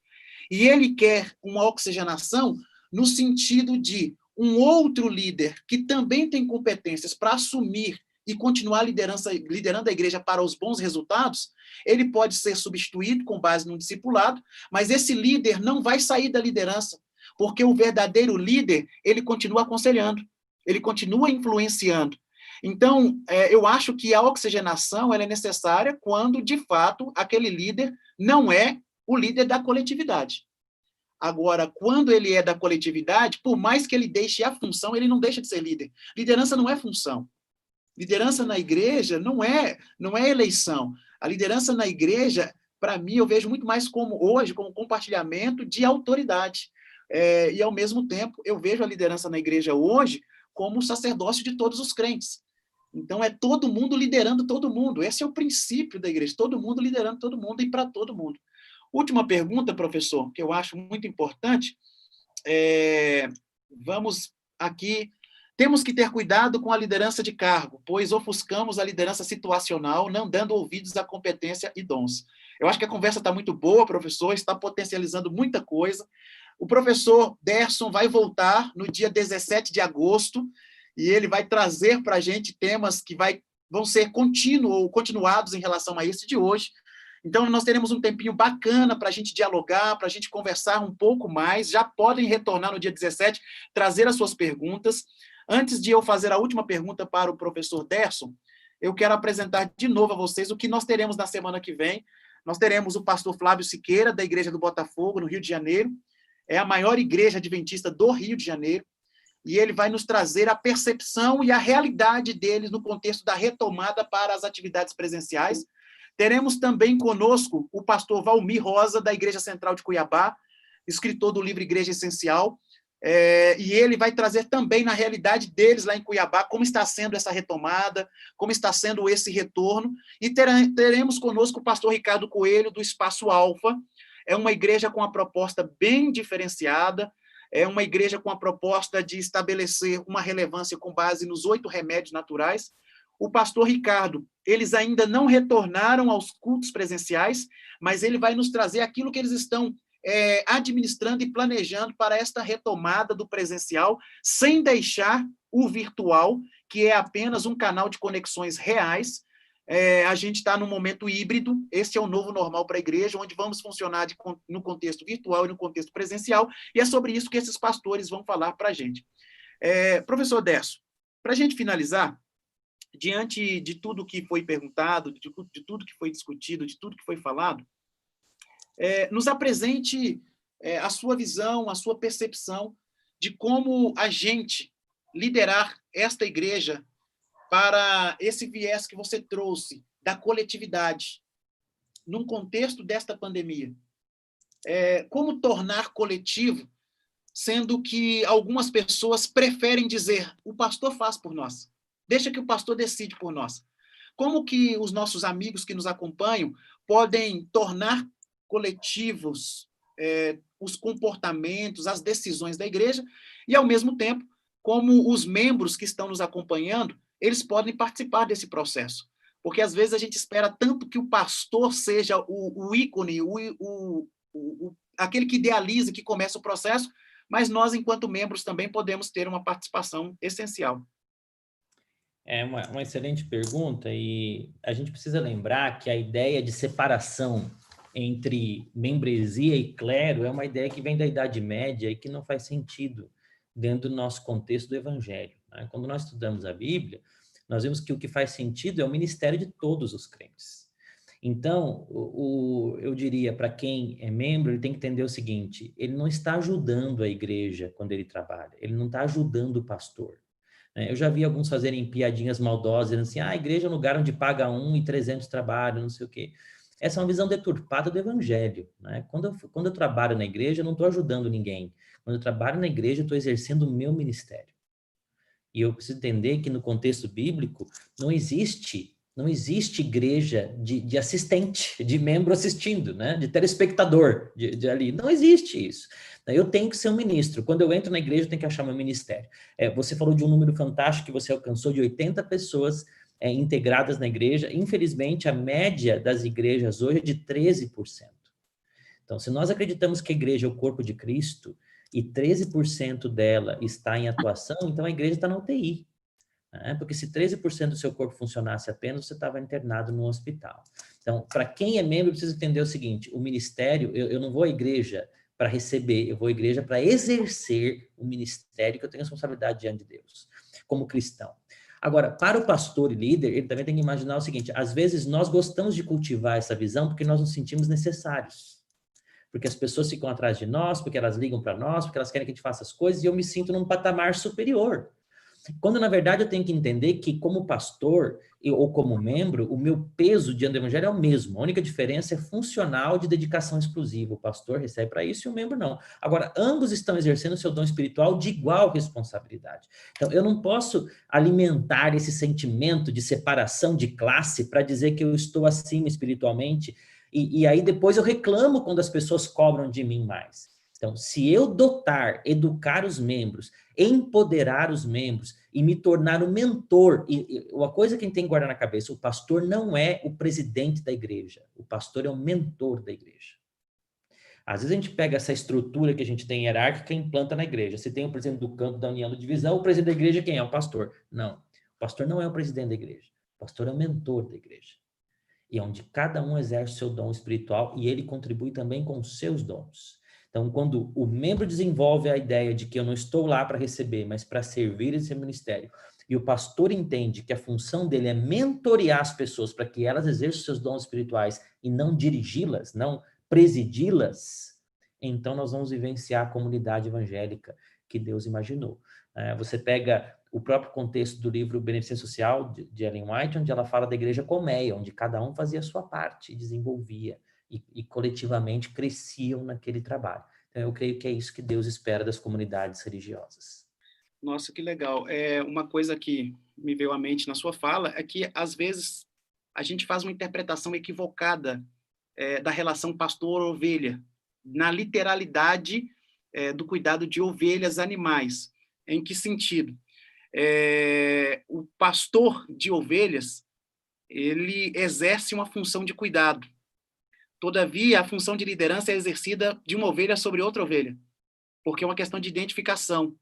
e ele quer uma oxigenação no sentido de um outro líder que também tem competências para assumir e continuar liderando a igreja para os bons resultados, ele pode ser substituído com base no discipulado, mas esse líder não vai sair da liderança, porque o verdadeiro líder, ele continua aconselhando, ele continua influenciando. Então, eu acho que a oxigenação ela é necessária quando, de fato, aquele líder não é o líder da coletividade. Agora, quando ele é da coletividade, por mais que ele deixe a função, ele não deixa de ser líder. Liderança não é função. Liderança na igreja não é eleição. A liderança na igreja, para mim, eu vejo muito mais hoje como compartilhamento de autoridade. E, ao mesmo tempo, eu vejo a liderança na igreja hoje como o sacerdócio de todos os crentes. Então, é todo mundo liderando todo mundo. Esse é o princípio da igreja, todo mundo liderando todo mundo e para todo mundo. Última pergunta, professor, que eu acho muito importante. Vamos aqui. Temos que ter cuidado com a liderança de cargo, pois ofuscamos a liderança situacional, não dando ouvidos à competência e dons. Eu acho que a conversa está muito boa, professor, está potencializando muita coisa. O professor Derson vai voltar no dia 17 de agosto, e ele vai trazer para a gente temas que vão ser continuados em relação a esse de hoje. Então, nós teremos um tempinho bacana para a gente dialogar, para a gente conversar um pouco mais. Já podem retornar no dia 17, trazer as suas perguntas. Antes de eu fazer a última pergunta para o professor Derson, eu quero apresentar de novo a vocês o que nós teremos na semana que vem. Nós teremos o pastor Flávio Siqueira, da Igreja do Botafogo, no Rio de Janeiro. É a maior igreja adventista do Rio de Janeiro. E ele vai nos trazer a percepção e a realidade deles no contexto da retomada para as atividades presenciais. Teremos também conosco o pastor Valmir Rosa, da Igreja Central de Cuiabá, escritor do livro Igreja Essencial, e ele vai trazer também na realidade deles lá em Cuiabá como está sendo essa retomada, como está sendo esse retorno, e teremos conosco o pastor Ricardo Coelho, do Espaço Alfa. É uma igreja com uma proposta bem diferenciada, é uma igreja com a proposta de estabelecer uma relevância com base nos 8 remédios naturais. O pastor Ricardo, eles ainda não retornaram aos cultos presenciais, mas ele vai nos trazer aquilo que eles estão administrando e planejando para esta retomada do presencial, sem deixar o virtual, que é apenas um canal de conexões reais. A gente está num momento híbrido, esse é o novo normal para a igreja, onde vamos funcionar no contexto virtual e no contexto presencial, e é sobre isso que esses pastores vão falar para a gente. Professor Derson, para a gente finalizar, diante de tudo que foi perguntado, de tudo que foi discutido, de tudo que foi falado, nos apresente a sua visão, a sua percepção de como a gente liderar esta igreja para esse viés que você trouxe da coletividade, num contexto desta pandemia. Como tornar coletivo, sendo que algumas pessoas preferem dizer, o pastor faz por nós, deixa que o pastor decide por nós. Como que os nossos amigos que nos acompanham podem tornar coletivos os comportamentos, as decisões da igreja, e, ao mesmo tempo, como os membros que estão nos acompanhando, eles podem participar desse processo. Porque, às vezes, a gente espera tanto que o pastor seja o ícone, aquele que idealiza, que começa o processo, mas nós, enquanto membros, também podemos ter uma participação essencial. É uma excelente pergunta, e a gente precisa lembrar que a ideia de separação entre membresia e clero é uma ideia que vem da Idade Média e que não faz sentido dentro do nosso contexto do Evangelho, né? Quando nós estudamos a Bíblia, nós vemos que o que faz sentido é o ministério de todos os crentes. Então, eu diria, para quem é membro, ele tem que entender o seguinte: ele não está ajudando a igreja quando ele trabalha, ele não está ajudando o pastor. Eu já vi alguns fazerem piadinhas maldosas, dizendo assim, a igreja é um lugar onde paga 1 e 300 trabalham, não sei o quê. Essa é uma visão deturpada do evangelho, né? Quando eu trabalho na igreja, eu não estou ajudando ninguém. Quando eu trabalho na igreja, eu estou exercendo o meu ministério. E eu preciso entender que no contexto bíblico não existe igreja de assistente, de membro assistindo, né? De telespectador de ali. Não existe isso. Eu tenho que ser um ministro. Quando eu entro na igreja, eu tenho que achar meu ministério. Você falou de um número fantástico que você alcançou, de 80 pessoas integradas na igreja. Infelizmente, a média das igrejas hoje é de 13%. Então, se nós acreditamos que a igreja é o corpo de Cristo e 13% dela está em atuação, então a igreja está na UTI. né? Porque se 13% do seu corpo funcionasse apenas, você estava internado no hospital. Então, para quem é membro, precisa entender o seguinte, o ministério, eu não vou à igreja para receber, eu vou à igreja para exercer o ministério que eu tenho responsabilidade diante de Deus, como cristão. Agora, para o pastor e líder, ele também tem que imaginar o seguinte, às vezes nós gostamos de cultivar essa visão porque nós nos sentimos necessários. Porque as pessoas ficam atrás de nós, porque elas ligam para nós, porque elas querem que a gente faça as coisas, e eu me sinto num patamar superior. Quando, na verdade, eu tenho que entender que, como pastor ou como membro, o meu peso diante do evangelho é o mesmo. A única diferença é funcional de dedicação exclusiva. O pastor recebe para isso e o membro não. Agora, ambos estão exercendo o seu dom espiritual de igual responsabilidade. Então, eu não posso alimentar esse sentimento de separação de classe para dizer que eu estou acima espiritualmente e aí depois eu reclamo quando as pessoas cobram de mim mais. Então, se eu dotar, educar os membros, empoderar os membros e me tornar o mentor, e uma coisa que a gente tem que guardar na cabeça, o pastor não é o presidente da igreja, o pastor é o mentor da igreja. Às vezes a gente pega essa estrutura que a gente tem hierárquica e implanta na igreja. Você tem o presidente do campo, da união, da divisão, o presidente da igreja quem é? O pastor. Não, o pastor não é o presidente da igreja, o pastor é o mentor da igreja. E onde cada um exerce o seu dom espiritual e ele contribui também com os seus dons. Então, quando o membro desenvolve a ideia de que eu não estou lá para receber, mas para servir esse ministério, e o pastor entende que a função dele é mentorear as pessoas para que elas exerçam seus dons espirituais e não dirigi-las, não presidi-las, então nós vamos vivenciar a comunidade evangélica que Deus imaginou. Você pega o próprio contexto do livro Beneficência Social, de Ellen White, onde ela fala da igreja colmeia, onde cada um fazia a sua parte, desenvolvia, e coletivamente cresciam naquele trabalho. Então, eu creio que é isso que Deus espera das comunidades religiosas. Nossa, que legal. Uma coisa que me veio à mente na sua fala é que, às vezes, a gente faz uma interpretação equivocada da relação pastor-ovelha, na literalidade do cuidado de ovelhas animais. Em que sentido? O pastor de ovelhas, ele exerce uma função de cuidado. Todavia, a função de liderança é exercida de uma ovelha sobre outra ovelha, porque é uma questão de identificação.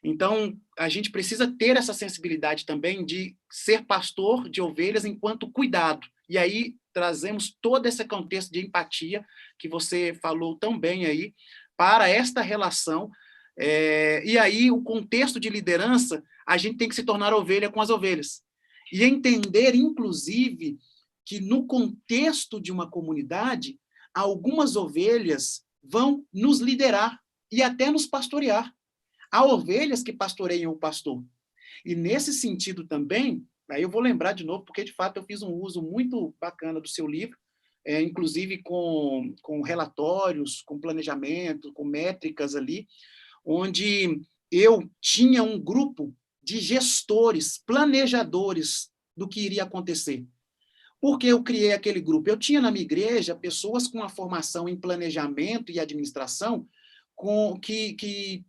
Então, a gente precisa ter essa sensibilidade também de ser pastor de ovelhas enquanto cuidado. E aí, trazemos todo esse contexto de empatia que você falou tão bem aí, para esta relação. E aí, o contexto de liderança, a gente tem que se tornar ovelha com as ovelhas. E entender, inclusive, que no contexto de uma comunidade, algumas ovelhas vão nos liderar e até nos pastorear. Há ovelhas que pastoreiam o pastor. E nesse sentido também, aí eu vou lembrar de novo, porque de fato eu fiz um uso muito bacana do seu livro, inclusive com relatórios, com planejamento, com métricas ali, onde eu tinha um grupo de gestores, planejadores do que iria acontecer. Por que eu criei aquele grupo? Eu tinha na minha igreja pessoas com uma formação em planejamento e administração que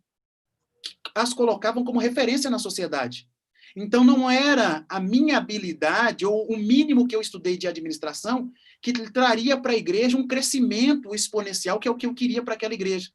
as colocavam como referência na sociedade. Então, não era a minha habilidade ou o mínimo que eu estudei de administração que traria para a igreja um crescimento exponencial, que é o que eu queria para aquela igreja.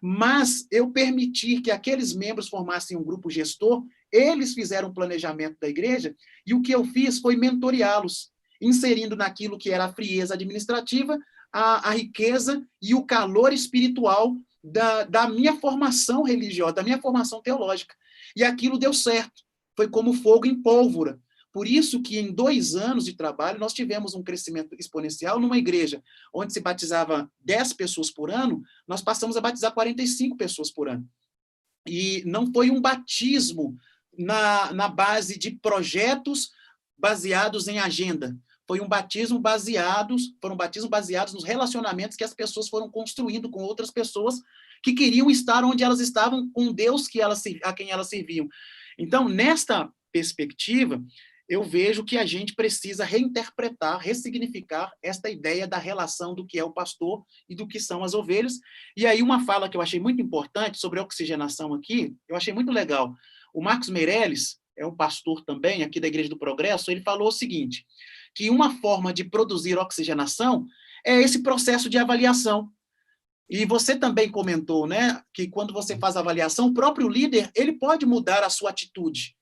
Mas eu permitir que aqueles membros formassem um grupo gestor, eles fizeram o planejamento da igreja, e o que eu fiz foi mentoreá-los, inserindo naquilo que era a frieza administrativa, a riqueza e o calor espiritual da minha formação religiosa, da minha formação teológica. E aquilo deu certo. Foi como fogo em pólvora. Por isso que em 2 anos de trabalho nós tivemos um crescimento exponencial numa igreja onde se batizava 10 pessoas por ano, nós passamos a batizar 45 pessoas por ano. E não foi um batismo na base de projetos baseados em agenda. Foram batismos baseados nos relacionamentos que as pessoas foram construindo com outras pessoas que queriam estar onde elas estavam com Deus a quem elas serviam. Então, nesta perspectiva, eu vejo que a gente precisa reinterpretar, ressignificar esta ideia da relação do que é o pastor e do que são as ovelhas. E aí uma fala que eu achei muito importante sobre a oxigenação aqui, eu achei muito legal. O Marcos Meirelles, é um pastor também aqui da Igreja do Progresso, ele falou o seguinte, que uma forma de produzir oxigenação é esse processo de avaliação. E você também comentou, né, que quando você faz a avaliação, o próprio líder, ele pode mudar a sua atitude.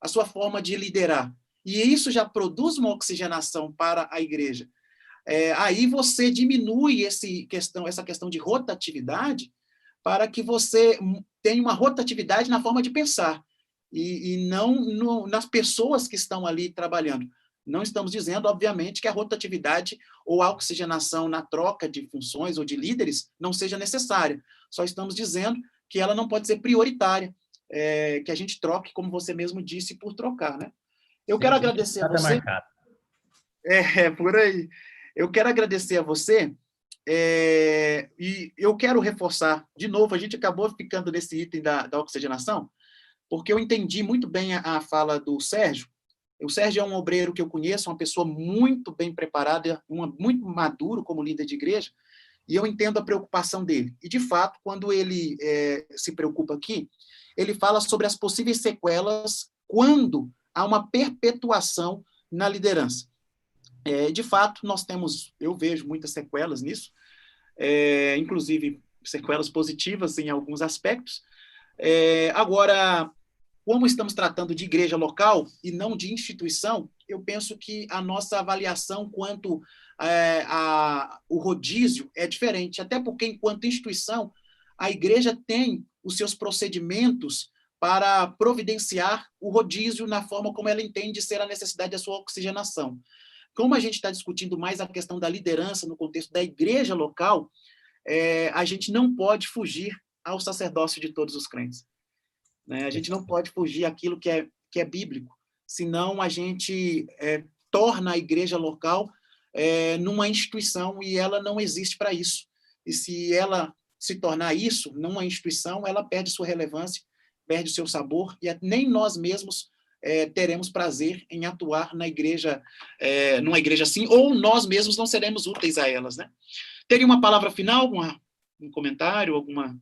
a sua forma de liderar. E isso já produz uma oxigenação para a igreja. Aí você diminui essa questão de rotatividade para que você tenha uma rotatividade na forma de pensar e não nas pessoas que estão ali trabalhando. Não estamos dizendo, obviamente, que a rotatividade ou a oxigenação na troca de funções ou de líderes não seja necessária. Só estamos dizendo que ela não pode ser prioritária, que a gente troque, como você mesmo disse, por trocar, né? Eu quero agradecer a você. Por aí. Eu quero agradecer a você e eu quero reforçar, de novo, a gente acabou ficando nesse item da oxigenação, porque eu entendi muito bem a fala do Sérgio. O Sérgio é um obreiro que eu conheço, uma pessoa muito bem preparada, muito maduro como líder de igreja, e eu entendo a preocupação dele. E, de fato, quando ele se preocupa aqui, ele fala sobre as possíveis sequelas quando há uma perpetuação na liderança. De fato, eu vejo muitas sequelas nisso, inclusive sequelas positivas em alguns aspectos. Agora, como estamos tratando de igreja local e não de instituição, eu penso que a nossa avaliação quanto ao rodízio é diferente, até porque, enquanto instituição, a igreja tem os seus procedimentos para providenciar o rodízio na forma como ela entende ser a necessidade da sua oxigenação. Como a gente está discutindo mais a questão da liderança no contexto da igreja local, a gente não pode fugir ao sacerdócio de todos os crentes. Né? A gente não pode fugir àquilo que é bíblico, senão a gente torna a igreja local numa instituição e ela não existe para isso. E se ela se tornar isso, numa instituição, ela perde sua relevância, perde seu sabor, e nem nós mesmos teremos prazer em atuar na igreja, numa igreja assim, ou nós mesmos não seremos úteis a elas. Né? Teria uma palavra final, um comentário, alguma...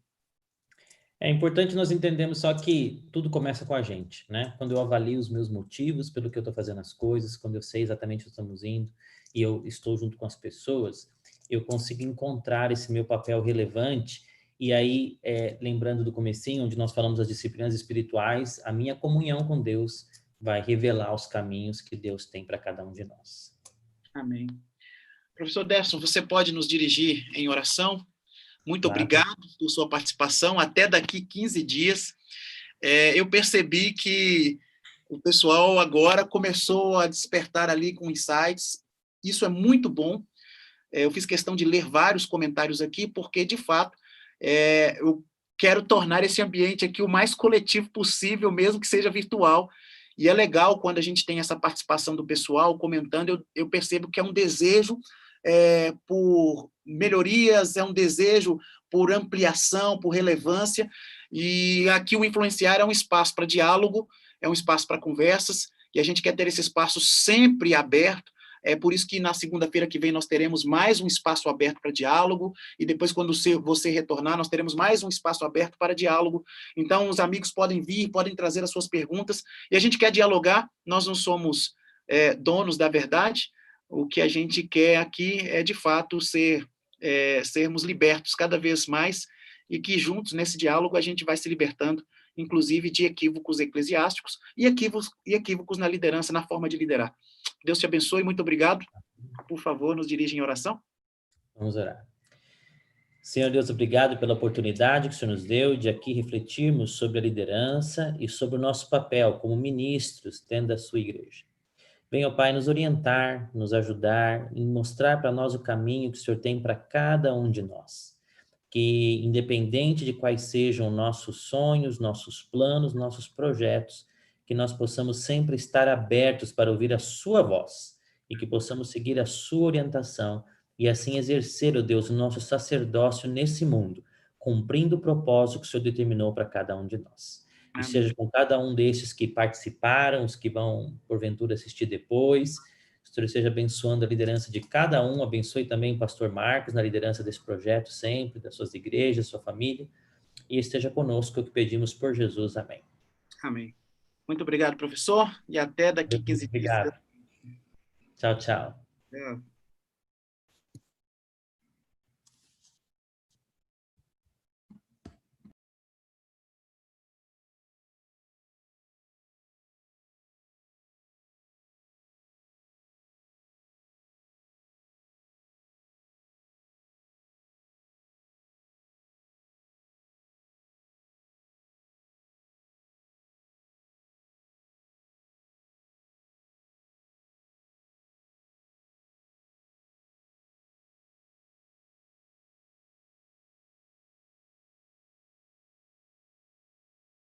É importante nós entendermos só que tudo começa com a gente, né? Quando eu avalio os meus motivos pelo que eu estou fazendo as coisas, quando eu sei exatamente onde estamos indo e eu estou junto com as pessoas, eu consigo encontrar esse meu papel relevante. E aí, lembrando do comecinho, onde nós falamos das disciplinas espirituais, a minha comunhão com Deus vai revelar os caminhos que Deus tem para cada um de nós. Amém. Professor Derson, você pode nos dirigir em oração? Muito Claro. Obrigado por sua participação. Até daqui 15 dias. Eu percebi que o pessoal agora começou a despertar ali com insights. Isso é muito bom. Eu fiz questão de ler vários comentários aqui, porque, de fato, eu quero tornar esse ambiente aqui o mais coletivo possível, mesmo que seja virtual. E é legal quando a gente tem essa participação do pessoal comentando. Eu percebo que é um desejo por melhorias, é um desejo por ampliação, por relevância, e aqui o Influenciar é um espaço para diálogo, é um espaço para conversas, e a gente quer ter esse espaço sempre aberto. É por isso que na segunda-feira que vem nós teremos mais um espaço aberto para diálogo, e depois, quando você retornar, nós teremos mais um espaço aberto para diálogo. Então, os amigos podem vir, podem trazer as suas perguntas, e a gente quer dialogar. Nós não somos donos da verdade. O que a gente quer aqui é, de fato, sermos libertos cada vez mais, e que juntos, nesse diálogo, a gente vai se libertando, inclusive de equívocos eclesiásticos e equívocos na liderança, na forma de liderar. Deus te abençoe, muito obrigado. Por favor, nos dirija em oração. Vamos orar. Senhor Deus, obrigado pela oportunidade que o Senhor nos deu de aqui refletirmos sobre a liderança e sobre o nosso papel como ministros dentro da sua igreja. Venha, ó Pai, nos orientar, nos ajudar e mostrar para nós o caminho que o Senhor tem para cada um de nós. Que, independente de quais sejam nossos sonhos, nossos planos, nossos projetos, que nós possamos sempre estar abertos para ouvir a sua voz e que possamos seguir a sua orientação e assim exercer, ó Deus, o nosso sacerdócio nesse mundo, cumprindo o propósito que o Senhor determinou para cada um de nós. E seja com cada um desses que participaram, os que vão, porventura, assistir depois. O Senhor esteja abençoando a liderança de cada um. Abençoe também o pastor Marcos na liderança desse projeto sempre, das suas igrejas, sua família. E esteja conosco, o que pedimos por Jesus. Amém. Amém. Muito obrigado, professor. E até daqui 15 dias. Obrigado. Tchau, tchau.